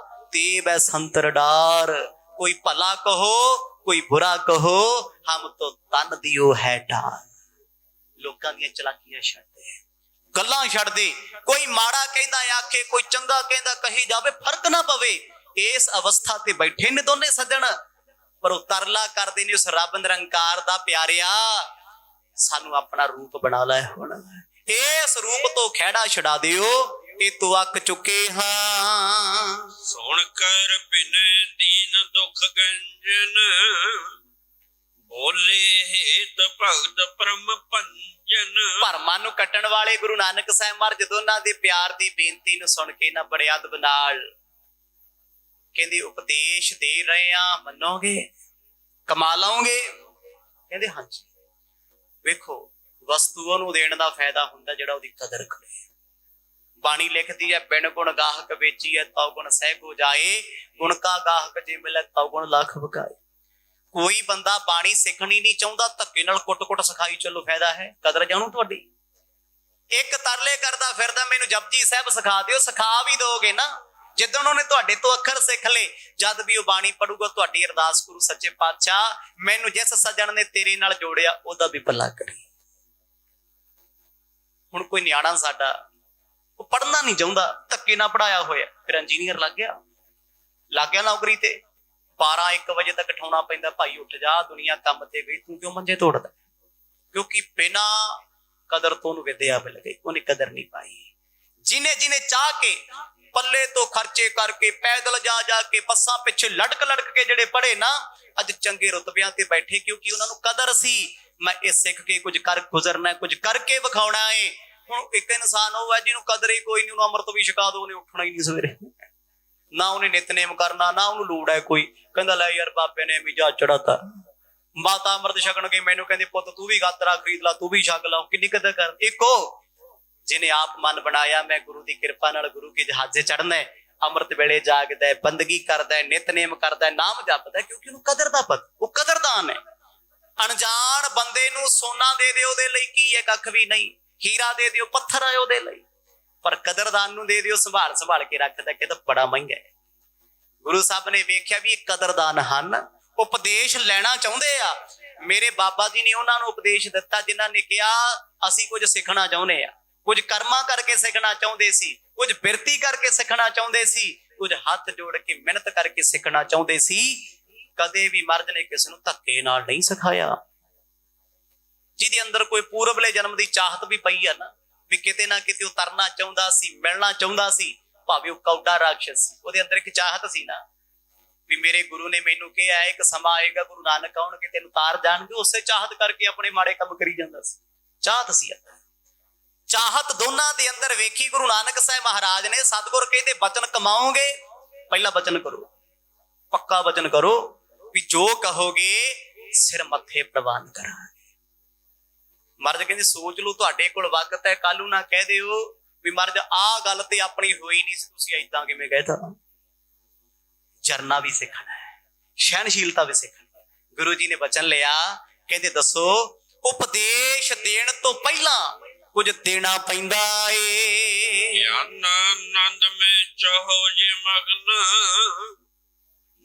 ਤੇ ਬੈ ਸੰਤਰ ਡਾਰ। ਕੋਈ ਭਲਾ ਕਹੋ ਕੋਈ ਬੁਰਾ ਕਹੋ, ਹਮ ਤੋਂ ਤਨ ਦਿਓ ਹੈ ਡਾਰ। ਲੋਕਾਂ ਦੀਆਂ ਚਲਾਕੀਆਂ ਛੱਡ ਦੇ, ਗੱਲਾਂ ਛੱਡ ਦੇ। ਕੋਈ ਮਾੜਾ ਕਹਿੰਦਾ ਆਖੇ, ਕੋਈ ਚੰਗਾ ਕਹਿੰਦਾ ਕਹੀ ਜਾਵੇ, ਫਰਕ ਨਾ ਪਵੇ। ਇਸ ਅਵਸਥਾ ਤੇ ਬੈਠੇ ਨੇ ਦੋਨੇ ਸੱਜਣ, ਪਰ ਉਹ ਤਰਲਾ ਕਰਦੇ ਨੇ ਉਸ ਰੱਬ ਨਿਰੰਕਾਰ ਦਾ, ਪਿਆਰਿਆ ਸਾਨੂੰ ਆਪਣਾ ਰੂਪ ਬਣਾ ਲੈ। ਹੁਣ ਇਸ ਰੂਪ ਤੋਂ ਖਹਿੜਾ ਛਡਾ ਦਿਓ, ਇਹ ਤੋਂ ਅੱਕ ਚੁੱਕੇ ਹਾਂ। ਸੁਣ ਕਰ ਬਿਨੈ ਦੀਨ ਦੁਖ ਗੰਜਨ, ਬੋਲੇ ਹੇਤ ਭਗਤ ਪਰਮ ਭੰਜਨ। ਭਰਮਾਂ ਨੂੰ ਕੱਟਣ ਵਾਲੇ ਗੁਰੂ ਨਾਨਕ ਸਾਹਿਬ ਮਹਾਰਾਜ ਦੋਨਾਂ ਦੇ ਪਿਆਰ ਦੀ ਬੇਨਤੀ ਨੂੰ ਸੁਣ ਕੇ ਨਾ ਬੜੇ ਅਦਬ ਨਾਲ ਕਹਿੰਦੇ ਉਪਦੇਸ਼ ਦੇ ਰਹੇ ਆ, ਮੰਨੋਗੇ, ਕਮਾ ਲਓਗੇ? ਕਹਿੰਦੇ ਹਾਂਜੀ। ਵੇਖੋ ਵਸਤੂ ਉਹਨੂੰ ਦੇਣ ਦਾ ਫਾਇਦਾ ਹੁੰਦਾ ਜਿਹੜਾ ਉਹਦੀ ਕਦਰ ਕਰੇ। ਬਾਣੀ ਲਿਖਦੀ ਹੈ ਬਿਨ ਗੁਣ ਗਾਹਕ ਵੇਚੀ ਹੈ ਤਉ ਗੁਣ ਸਹਿ ਜਾਏ, ਗੁਣ ਕਾ ਗਾਹਕ ਜੇ ਮਿਲੇ ਤਉ ਗੁਣ ਲੱਖ ਵਿਕਾਏ। ਕੋਈ ਬੰਦਾ ਬਾਣੀ ਸਿੱਖਣੀ ਨਹੀਂ ਚਾਹੁੰਦਾ, ਧੱਕੇ ਨਾਲ ਕੁੱਟ-ਕੁੱਟ ਸਿਖਾਈ ਚੱਲੋ, ਫਾਇਦਾ ਹੈ? ਕਦਰ ਜਾਣੂ ਤੁਹਾਡੀ। ਇੱਕ ਤਰਲੇ ਕਰਦਾ ਫਿਰਦਾ ਮੈਨੂੰ ਜਪਜੀ ਸਾਹਿਬ ਸਿਖਾ ਦਿਓ, ਸਿਖਾ ਵੀ ਦੋਗੇ ਨਾ। ਜਿੱਦਣ ਉਹਨੇ ਤੁਹਾਡੇ ਤੋਂ ਅੱਖਰ ਸਿੱਖ ਲਏ, ਜਦ ਵੀ ਉਹ ਬਾਣੀ ਪੜੂਗਾ ਤੁਹਾਡੀ ਅਰਦਾਸ ਗੁਰੂ ਸੱਚੇ ਪਾਤਸ਼ਾਹ ਮੈਨੂੰ ਜਿਸ ਸੱਜਣ ਨੇ ਤੇਰੇ ਨਾਲ ਜੋੜਿਆ ਉਹਦਾ ਵੀ ਭਲਾ ਕਰੀ। ਹੁਣ ਕੋਈ ਨਿਆਣਾ ਸਾਡਾ ਉਹ ਪੜ੍ਹਨਾ ਨਹੀਂ ਚਾਹੁੰਦਾ, ਧੱਕੇ ਨਾਲ ਪੜਾਇਆ ਹੋਇਆ, ਫਿਰ ਇੰਜੀਨੀਅਰ ਲੱਗ ਗਿਆ ਨੌਕਰੀ ਤੇ, 12-1 ਵਜੇ ਤੱਕ ਉਠਾਉਣਾ ਪੈਂਦਾ, ਭਾਈ ਉੱਠ ਜਾ ਦੁਨੀਆ ਕੰਮ ਤੇ ਗਈ, ਤੂੰ ਕਿਉਂ ਮੰਜੇ ਤੋੜਦਾ? ਕਿਉਂਕਿ ਬਿਨਾ ਕਦਰ ਤੋਂ ਉਹਨੂੰ ਵਿਦਿਆ ਮਿਲ ਗਈ, ਉਹਨੇ ਕਦਰ ਨਹੀਂ ਪਾਈ। ਜਿਹਨੇ ਚਾਹ ਕੇ ਪੱਲੇ ਤੋਂ ਖਰਚੇ ਕਰਕੇ ਪੈਦਲ ਜਾ ਕੇ ਬੱਸਾਂ ਪਿੱਛੇ ਲਟਕ ਕੇ ਜਿਹੜੇ ਪੜ੍ਹੇ ਨਾ, ਅੱਜ ਚੰਗੇ ਰੁਤਬਿਆਂ ਤੇ ਬੈਠੇ, ਕਿਉਂਕਿ ਉਹਨਾਂ ਨੂੰ ਕਦਰ ਸੀ ਮੈਂ ਇਹ ਸਿੱਖ ਕੇ ਕੁਝ ਕਰ ਗੁਜ਼ਰਨਾ, ਕੁਝ ਕਰਕੇ ਵਿਖਾਉਣਾ ਏ। ਹੁਣ ਇੱਕ ਇਨਸਾਨ ਉਹ ਹੈ ਜਿਹਨੂੰ ਕਦਰ ਹੀ ਕੋਈ ਨਹੀਂ, ਉਹਨੂੰ ਅੰਮ੍ਰਿਤ ਵੀ ਛਕਾ ਦੋ, ਉਹਨੇ ਉੱਠਣਾ ਹੀ ਨਹੀਂ ਸਵੇਰੇ, ਨਾ ਉਹਨੇ ਨਿਤਨੇਮ ਕਰਨਾ, ਨਾ ਉਹਨੂੰ ਲੋੜ ਹੈ ਕੋਈ। ਕਹਿੰਦਾ ਲੈ ਯਾਰ ਬਾਬੇ ਨੇ ਵੀ ਜਾ ਚੜਾਤਾ, ਮਾਤਾ ਅੰਮ੍ਰਿਤ ਛਕਣ ਗਈ, ਮੈਨੂੰ ਕਹਿੰਦੇ ਪੁੱਤ ਤੂੰ ਵੀ ਗਾਤਰਾ ਖਰੀਦ ਲਾ, ਤੂੰ ਵੀ ਛਕ ਲਾ। ਕਿੰਨੀ ਕਦਰ ਕਰ। ਇੱਕੋ ਜਿਹਨੇ ਆਪ ਮਨ ਬਣਾਇਆ ਮੈਂ ਗੁਰੂ ਦੀ ਕਿਰਪਾ ਨਾਲ ਗੁਰੂ ਕੇ ਜਹਾਜ਼ੇ ਚੜਨਾ, ਅੰਮ੍ਰਿਤ ਵੇਲੇ ਜਾਗਦਾ, ਬੰਦਗੀ ਕਰਦਾ, ਨਿਤਨੇਮ ਕਰਦਾ, ਨਾਮ ਜਪਦਾ, ਕਿਉਂਕਿ ਉਹਨੂੰ ਕਦਰ ਦਾ ਪਤਾ, ਉਹ ਕਦਰਦਾਨ ਹੈ। ਅਣਜਾਣ ਬੰਦੇ ਨੂੰ ਸੋਨਾ ਦੇ ਦਿਓ, ਉਹਦੇ ਲਈ ਕੀ ਹੈ? ਕੱਖ ਵੀ ਨਹੀਂ। ਹੀਰਾ ਦੇ ਦਿਓ, ਪੱਥਰ ਹੈ ਉਹਦੇ ਲਈ। ਪਰ ਕਦਰਦਾਨ ਨੂੰ ਦੇ ਦਿਓ, ਸੰਭਾਲ ਕੇ ਰੱਖਦਾ, ਕਿ ਤਾਂ ਬੜਾ ਮਹਿੰਗਾ ਹੈ। ਗੁਰੂ ਸਾਹਿਬ ਨੇ ਵੇਖਿਆ ਵੀ ਇਹ ਕਦਰਦਾਨ ਹਨ, ਉਪਦੇਸ਼ ਲੈਣਾ ਚਾਹੁੰਦੇ ਆ। ਮੇਰੇ ਬਾਬਾ ਜੀ ਨੇ ਉਹਨਾਂ ਨੂੰ ਉਪਦੇਸ਼ ਦਿੱਤਾ ਜਿਨ੍ਹਾਂ ਨੇ ਕਿਹਾ ਅਸੀਂ ਕੁਝ ਸਿੱਖਣਾ ਚਾਹੁੰਦੇ ਆ, ਕੁਝ ਕਰਮਾਂ ਕਰਕੇ ਸਿੱਖਣਾ ਚਾਹੁੰਦੇ ਸੀ, ਕੁਝ ਬਿਰਤੀ ਕਰਕੇ ਸਿੱਖਣਾ ਚਾਹੁੰਦੇ ਸੀ, ਕੁਝ ਹੱਥ ਜੋੜ ਕੇ ਮਿਹਨਤ ਕਰਕੇ ਸਿੱਖਣਾ ਚਾਹੁੰਦੇ ਸੀ। ਕਦੇ ਵੀ ਮਰਦ ਨੇ ਕਿਸੇ ਨੂੰ ਧੱਕੇ ਨਾਲ ਨਹੀਂ ਸਿਖਾਇਆ। ਜਿਹਦੇ ਅੰਦਰ ਕੋਈ ਪੂਰਬਲੇ ਜਨਮ ਦੀ ਚਾਹਤ ਵੀ ਪਈ ਆ ਨਾ, ਵੀ ਕਿਤੇ ਨਾ ਕਿਤੇ ਉਹ ਤਰਨਾ ਚਾਹੁੰਦਾ ਸੀ, ਮਿਲਣਾ ਚਾਹੁੰਦਾ ਸੀ, ਭਾਵੇਂ ਉਹ ਕੌਡਾ ਰਾਖਸ਼, ਉਹਦੇ ਅੰਦਰ ਇੱਕ ਚਾਹਤ ਸੀ ਨਾ ਵੀ ਮੇਰੇ ਗੁਰੂ ਨੇ ਮੈਨੂੰ ਕਿਹਾ ਇੱਕ ਸਮਾਂ ਆਏਗਾ ਗੁਰੂ ਨਾਨਕ ਆਉਣਗੇ ਤੈਨੂੰ ਤਾਰ ਜਾਣਗੇ। ਉਸੇ ਚਾਹਤ ਕਰਕੇ ਆਪਣੇ ਮਾੜੇ ਕੰਮ ਕਰੀ ਜਾਂਦਾ ਸੀ। ਚਾਹਤ ਸੀ, ਚਾਹਤ ਦੋਨਾਂ ਦੇ ਅੰਦਰ ਵੇਖੀ ਗੁਰੂ ਨਾਨਕ ਸਾਹਿਬ ਮਹਾਰਾਜ ਨੇ। ਸਤਿਗੁਰ ਕਹਿੰਦੇ ਬਚਨ ਕਮਾਓਗੇ, ਪਹਿਲਾ ਬਚਨ ਕਰੋ, ਪੱਕਾ ਬਚਨ ਕਰੋ ਵੀ ਜੋ ਕਹੋਗੇ ਸਿਰ ਮੱਥੇ ਪ੍ਰਵਾਨ ਕਰਾਂਗੇ। ਮਹਾਰਾਜ ਕਹਿੰਦੇ ਸੋਚ ਲਓ ਤੁਹਾਡੇ ਕੋਲ ਵਕਤ ਹੈ, ਕੱਲ ਨੂੰ ਨਾ ਕਹਿ ਦਿਓ ਵੀ ਮਹਾਰਾਜ ਆਹ ਗੱਲ ਤੇ ਆਪਣੀ ਹੋਈ ਨਹੀਂ ਸੀ, ਤੁਸੀਂ ਏਦਾਂ ਕਿਵੇਂ ਕਹਿਤਾ। ਜਰਨਾ ਵੀ ਸਿੱਖਣਾ ਹੈ, ਸਹਿਣਸ਼ੀਲਤਾ ਵੀ ਸਿੱਖਣੀ। ਗੁਰੂ ਜੀ ਨੇ ਬਚਨ ਲਿਆ, ਕਹਿੰਦੇ ਦੱਸੋ ਉਪਦੇਸ਼ ਦੇਣ ਤੋਂ ਪਹਿਲਾਂ ਕੁਝ ਦੇਣਾ ਪੈਂਦਾ ਏ। ਗਿਆਨ ਆਨੰਦ ਮੈਂ ਚਾਹੋ ਜੇ ਮਗਨ,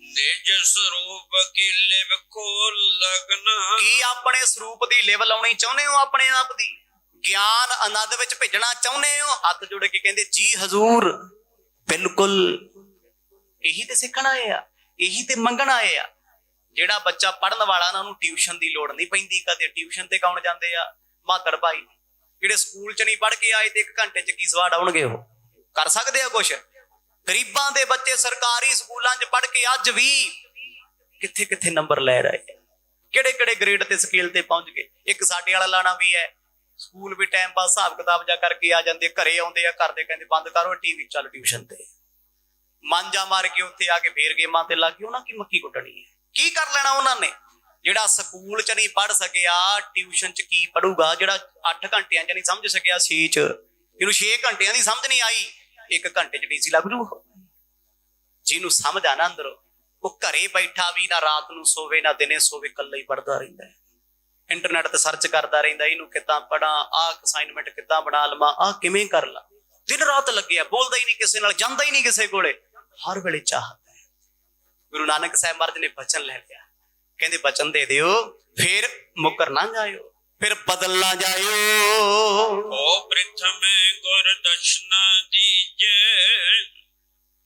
ਨਿਜ ਸਰੂਪ ਕੀ ਲਿਵ ਕੋ ਲਗਨ। ਕੀ ਆਪਣੇ ਸਰੂਪ ਦੀ ਲਿਵ ਲਾਉਣੀ ਚਾਹੁੰਦੇ ਹੋ? ਆਪਣੇ ਆਪ ਦੀ ਗਿਆਨ ਆਨੰਦ ਵਿੱਚ ਭੇਜਣਾ ਚਾਹੁੰਦੇ ਹੋ? ਹੱਥ ਜੋੜ ਕੇ ਕਹਿੰਦੇ ਜੀ ਹਜ਼ੂਰ, ਬਿਲਕੁਲ ਇਹੀ ਤੇ ਸਿੱਖਣ ਆਏ ਆ, ਇਹੀ ਤੇ ਮੰਗਣ ਆਏ ਆ। ਜਿਹੜਾ ਬੱਚਾ ਪੜ੍ਹਨ ਵਾਲਾ ਨਾ, ਉਹਨੂੰ ਟਿਊਸ਼ਨ ਦੀ ਲੋੜ ਨਹੀਂ ਪੈਂਦੀ। ਕਦੇ ਟਿਊਸ਼ਨ ਤੇ ਕੌਣ ਜਾਂਦੇ ਆ? ਮਾਤੜ ਭਾਈ। ਜਿਹੜੇ ਸਕੂਲ ਚ ਨਹੀਂ ਪੜ੍ਹ ਕੇ ਆਏ ਤੇ 1 ਘੰਟੇ ਚ ਕੀ ਸਵਾਦ ਆਉਣਗੇ? ਉਹ ਕਰ ਸਕਦੇ ਆ ਕੁਛ? ਗਰੀਬਾਂ ਦੇ ਬੱਚੇ ਸਰਕਾਰੀ ਸਕੂਲਾਂ ਚ ਪੜ੍ਹ ਕੇ ਅੱਜ ਵੀ ਕਿੱਥੇ ਨੰਬਰ ਲੈ ਰਹੇ ਆ, ਕਿਹੜੇ ਗ੍ਰੇਡ ਤੇ ਸਕੇਲ ਤੇ ਪਹੁੰਚ ਗਏ। ਇੱਕ ਸਾਡੇ ਵਾਲਾ ਲਾਣਾ ਵੀ ਹੈ, ਸਕੂਲ ਵੀ ਟਾਈਮ ਪਾਸ ਹਿਸਾਬ ਕਿਤਾਬ ਜਾ ਕਰਕੇ ਆ ਜਾਂਦੇ, ਘਰੇ ਆਉਂਦੇ ਆ, ਘਰ ਦੇ ਕਹਿੰਦੇ ਬੰਦ ਕਰੋ ਟੀਵੀ, ਚੱਲ ਟਿਊਸ਼ਨ ਤੇ। ਮਾਂਜਾ ਮਾਰ ਕੇ ਉੱਥੇ ਆ ਕੇ ਫੇਰ ਗੇਮਾਂ ਤੇ ਲੱਗ ਗਏ। ਉਹਨਾਂ ਕੀ ਮੱਕੀ ਕੁੱਟਣੀ ਹੈ, ਕੀ ਕਰ ਲੈਣਾ ਉਹਨਾਂ ਨੇ? ਜਿਹੜਾ ਸਕੂਲ ਚ ਨਹੀਂ ਪੜ੍ਹ ਸਕਿਆ, ਟਿਊਸ਼ਨ ਚ ਕੀ ਪੜੂਗਾ? ਜਿਹੜਾ 8 ਘੰਟਿਆਂ ਚ ਨਹੀਂ ਸਮਝ ਸਕਿਆ 6 ਚ, ਇਹਨੂੰ 6 ਘੰਟਿਆਂ ਦੀ ਸਮਝ ਨਹੀਂ ਆਈ, 1 ਘੰਟੇ ਚ ਡੀਸੀ ਲੱਗ ਜੂ। ਜਿਹਨੂੰ ਸਮਝ ਆ ਨਾ ਅੰਦਰੋਂ, ਉਹ ਘਰੇ ਬੈਠਾ ਵੀ ਨਾ ਰਾਤ ਨੂੰ ਸੋਵੇ ਨਾ ਦਿਨੇ ਸੋਵੇ, ਇਕੱਲਾ ਹੀ ਪੜ੍ਹਦਾ ਰਹਿੰਦਾ ਹੈ। ਇੰਟਰਨੈਟ ਤੇ ਸਰਚ ਕਰਦਾ ਰਹਿੰਦਾ, ਇਹਨੂੰ ਕਿੱਦਾਂ ਪੜ੍ਹਾਂ, ਆਹ ਅਸਾਈਨਮੈਂਟ ਕਿੱਦਾਂ ਬਣਾ ਲਵਾਂ, ਆਹ ਕਿਵੇਂ ਕਰ ਲਾਂ। ਦਿਨ ਰਾਤ ਲੱਗਿਆ, ਬੋਲਦਾ ਹੀ ਨਹੀਂ ਕਿਸੇ ਨਾਲ, ਜਾਂਦਾ ਹੀ ਨਹੀਂ ਕਿਸੇ ਕੋਲੇ, ਹਰ ਵੇਲੇ ਚਾਹਤ ਹੈ। ਗੁਰੂ ਨਾਨਕ ਸਾਹਿਬ ਮਹਾਰਾਜ ਨੇ ਬਚਨ ਲੈ ਲਿਆ, ਕਹਿੰਦੇ ਬਚਨ ਦੇ ਦਿਓ, ਫਿਰ ਮੁਕਰ ਨਾ ਜਾਇਓ, ਫਿਰ ਬਦਲ ਨਾ ਜਾਇਓ। ਓ ਪ੍ਰਥਮੇ ਗੁਰ ਦਰਸ਼ਨ ਦੀਜੇ,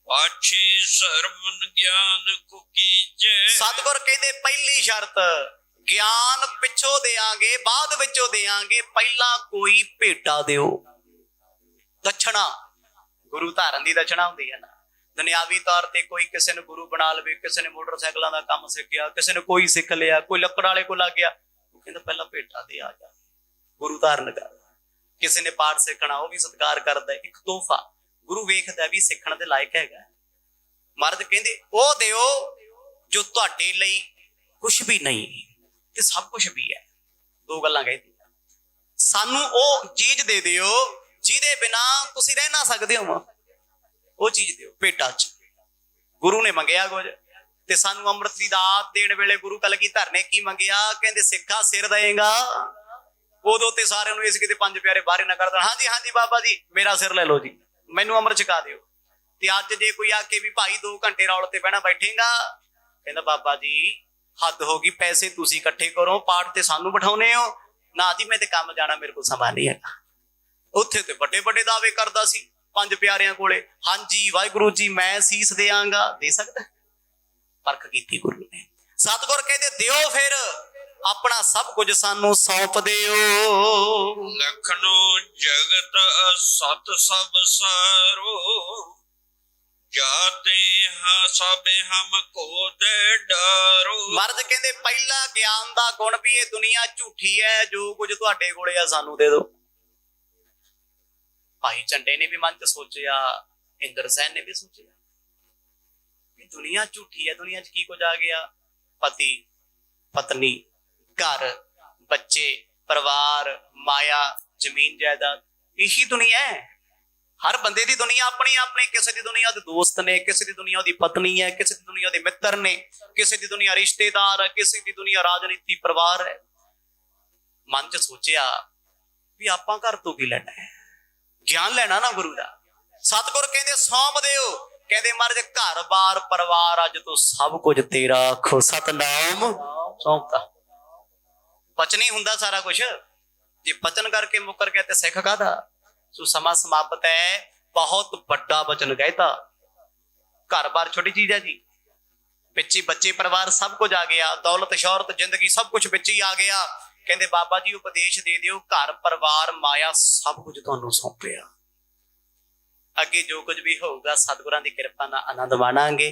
ਪਾਛੀ ਸਰਵਨ ਗਿਆਨ ਕੋ ਕੀਜੇ। ਸਤਿਗੁਰ ਕਹਿੰਦੇ ਪਹਿਲੀ ਸ਼ਰਤ, ਗਿਆਨ ਪਿੱਛੋਂ ਦੇਾਂਗੇ, ਬਾਅਦ ਵਿੱਚੋਂ ਦੇਾਂਗੇ, ਪਹਿਲਾਂ ਕੋਈ ਭੇਟਾ ਦਿਓ। ਦਛਣਾ, ਗੁਰੂ ਧਾਰਨ ਦੀ ਦਛਣਾ ਹੁੰਦੀ ਹੈ ਨਾ। ਦੁਨਿਆਵੀ ਤੌਰ ਤੇ ਕੋਈ ਕਿਸੇ ਨੂੰ ਗੁਰੂ ਬਣਾ ਲਵੇ, ਕਿਸੇ ਨੇ ਮੋਟਰਸਾਈਕਲਾਂ ਦਾ ਕੰਮ ਸਿੱਖਿਆ, ਕਿਸੇ ਨੇ ਕੋਈ ਸਿੱਖ ਲਿਆ, ਕੋਈ ਲੱਕੜ ਵਾਲੇ ਕੋਲ ਲੱਗ ਗਿਆ, ਉਹ ਕਹਿੰਦਾ ਪਹਿਲਾਂ ਭੇਟਾ ਦੇ ਆ ਜਾ, ਗੁਰੂ ਧਾਰਨ ਕਰ। ਕਿਸੇ ਨੇ ਪਾਠ ਸਿੱਖਣਾ, ਉਹ ਵੀ ਸਤਿਕਾਰ ਕਰਦਾ, ਇੱਕ ਤੋਹਫਾ। ਗੁਰੂ ਵੇਖਦਾ ਵੀ ਸਿੱਖਣ ਦੇ ਲਾਇਕ ਹੈਗਾ। ਮਹਾਰਾਜ ਕਹਿੰਦੇ ਉਹ ਦਿਓ ਜੋ ਤੁਹਾਡੇ ਲਈ ਕੁਛ ਵੀ ਨਹੀਂ ਤੇ ਸਭ ਕੁਛ ਵੀ ਹੈ। 2 ਗੱਲਾਂ ਕਹਿੰਦੀਆਂ, ਸਾਨੂੰ ਉਹ ਚੀਜ਼ ਦੇ ਦਿਓ ਜਿਹਦੇ ਬਿਨਾ ਤੁਸੀਂ ਰਹਿ ਨਾ ਸਕਦੇ ਹੋ, ਉਹ ਚੀਜ਼ ਦਿਓ ਭੇਟਾ ਚ। ਗੁਰੂ ਨੇ ਮੰਗਿਆ ਕੁਝ, ਤੇ ਸਾਨੂੰ ਅੰਮ੍ਰਿਤ ਦੀ ਦਾਤ ਦੇਣ ਵੇਲੇ ਗੁਰੂ ਕਲਗੀਧਰ ਨੇ ਕੀ ਮੰਗਿਆ? ਕਹਿੰਦੇ ਸਿੱਖਾ ਸਿਰ ਦੇਏਗਾ। ਉਦੋਂ ਤੇ ਸਾਰਿਆਂ ਨੂੰ ਇਸ ਕਿਤੇ 5 ਪਿਆਰੇ ਬਾਹਰ ਨਾ ਕਰ ਦੇਣ, ਹਾਂਜੀ ਹਾਂਜੀ ਬਾਬਾ ਜੀ ਮੇਰਾ ਸਿਰ ਲੈ ਲਓ ਜੀ, ਮੈਨੂੰ ਅੰਮ੍ਰਿਤ ਛਕਾ ਦਿਓ। ਤੇ ਅੱਜ ਜੇ ਕੋਈ ਆ ਕੇ ਵੀ ਭਾਈ 2 ਘੰਟੇ ਰੌਲ ਤੇ ਬਹਿਣਾ ਬੈਠੇਗਾ, ਕਹਿੰਦਾ ਬਾਬਾ ਜੀ ਹੱਦ ਹੋ ਗਈ, ਪੈਸੇ ਤੁਸੀਂ ਇਕੱਠੇ ਕਰੋ, ਪਾਠ ਤੇ ਸਾਨੂੰ ਬਿਠਾਉਨੇ ਹੋ ਨਾ ਜੀ, ਮੈਂ ਤੇ ਕੰਮ ਜਾਣਾ, ਮੇਰੇ ਕੋਲ ਸਮਾਂ ਨਹੀਂ ਹੈਗਾ। ਉੱਥੇ ਤੇ ਵੱਡੇ ਵੱਡੇ ਦਾਅਵੇ ਕਰਦਾ ਸੀ 5 ਪਿਆਰਿਆਂ ਕੋਲੇ, ਹਾਂਜੀ ਵਾਹਿਗੁਰੂ ਜੀ ਮੈਂ ਸੀਸ ਦੇਵਾਂਗਾ। ਦੇ ਸਕਦਾ? ਪਰਖ ਕੀਤੀ ਗੁਰੂ ਨੇ। ਸਤਿਗੁਰ ਕਹਿੰਦੇ ਦਿਓ, ਫਿਰ ਆਪਣਾ ਸਭ ਕੁਝ ਸਾਨੂੰ ਸੌਂਪ ਦਿਓ। ਲਖਨੋ ਜਗਤ ਸਤ ਸਭ ਸਾਰੋ, ਜਾਤੇ ਹਾਂ ਸਭ ਹਮ ਕੋ ਦੇ ਡਾਰੋ। ਮਹਾਰਾਜ ਕਹਿੰਦੇ ਪਹਿਲਾ ਗਿਆਨ ਦਾ ਗੁਣ ਵੀ ਇਹ ਦੁਨੀਆ ਝੂਠੀ ਹੈ, ਜੋ ਕੁਝ ਤੁਹਾਡੇ ਕੋਲੇ ਆ ਸਾਨੂੰ ਦੇ ਦਿਓ। ਭਾਈ ਝੰਡੇ ਨੇ ਵੀ ਮਨ ਚ ਸੋਚਿਆ, ਇੰਦਰ ਸੈਨ ਨੇ ਵੀ ਸੋਚਿਆ ਵੀ ਦੁਨੀਆ ਝੂਠੀ ਹੈ, ਦੁਨੀਆ ਚ ਕੀ ਕੁਝ ਆ ਗਿਆ? ਪਤੀ ਪਤਨੀ, ਘਰ, ਬੱਚੇ, ਪਰਿਵਾਰ, ਮਾਇਆ, ਜ਼ਮੀਨ ਜਾਇਦਾਦ, ਇਹੀ ਦੁਨੀਆ ਹੈ। ਹਰ ਬੰਦੇ ਦੀ ਦੁਨੀਆ ਆਪਣੀ ਆਪਣੀ, ਕਿਸੇ ਦੀ ਦੁਨੀਆ ਉਹਦੇ ਦੋਸਤ ਨੇ, ਕਿਸੇ ਦੀ ਦੁਨੀਆ ਉਹਦੀ ਪਤਨੀ ਹੈ, ਕਿਸੇ ਦੀ ਦੁਨੀਆ ਉਹਦੇ ਮਿੱਤਰ ਨੇ, ਕਿਸੇ ਦੀ ਦੁਨੀਆ ਰਿਸ਼ਤੇਦਾਰ ਹੈ, ਕਿਸੇ ਦੀ ਦੁਨੀਆ ਰਾਜਨੀਤੀ ਪਰਿਵਾਰ ਹੈ। ਮਨ ਚ ਸੋਚਿਆ ਵੀ ਆਪਾਂ ਘਰ ਤੋਂ ਕੀ ਲੈਣਾ ਹੈ? ਗਿਆਨ ਲੈਣਾ ਨਾ ਗੁਰੂ ਦਾ। ਸਤਿਗੁਰ ਕਹਿੰਦੇ ਸੌਂਪ ਦਿਓ। ਕਹਿੰਦੇ ਮਹਾਰਾਜ ਘਰ ਬਾਰ ਪਰਿਵਾਰ ਅੱਜ ਤੋਂ ਸਭ ਕੁਝ ਤੇਰਾ, ਆਖੋ ਸਤਨਾਮ ਸੌਂਪਤਾ। ਬਚਨ ਹੀ ਹੁੰਦਾ ਸਾਰਾ ਕੁਝ, ਜੇ ਬਚਨ ਕਰਕੇ ਮੁੱਕਰ ਗਿਆ ਤੇ ਸਿੱਖ ਕਾਹਦਾ? ਸੋ ਸਮਾਂ ਸਮਾਪਤ ਹੈ, ਬਹੁਤ ਵੱਡਾ ਬਚਨ ਕਹਿਤਾ। ਘਰ ਬਾਰ ਛੋਟੀ ਚੀਜ਼ ਹੈ ਜੀ, ਵਿੱਚ ਹੀ ਬੱਚੇ ਪਰਿਵਾਰ ਸਭ ਕੁਝ ਆ ਗਿਆ, ਦੌਲਤ ਸ਼ੌਹਰਤ ਜ਼ਿੰਦਗੀ ਸਭ ਕੁਝ ਵਿੱਚ ਹੀ ਆ ਗਿਆ। ਕਹਿੰਦੇ ਬਾਬਾ ਜੀ ਉਪਦੇਸ਼ ਦੇ ਦਿਓ, ਘਰ ਪਰਿਵਾਰ ਮਾਇਆ ਸਭ ਕੁਝ ਤੁਹਾਨੂੰ ਸੌਂਪਿਆ। ਅੱਗੇ ਜੋ ਕੁਝ ਵੀ ਹੋਊਗਾ ਸਤਿਗੁਰਾਂ ਦੀ ਕਿਰਪਾ ਨਾਲ ਆਨੰਦ ਮਾਣਾਂਗੇ।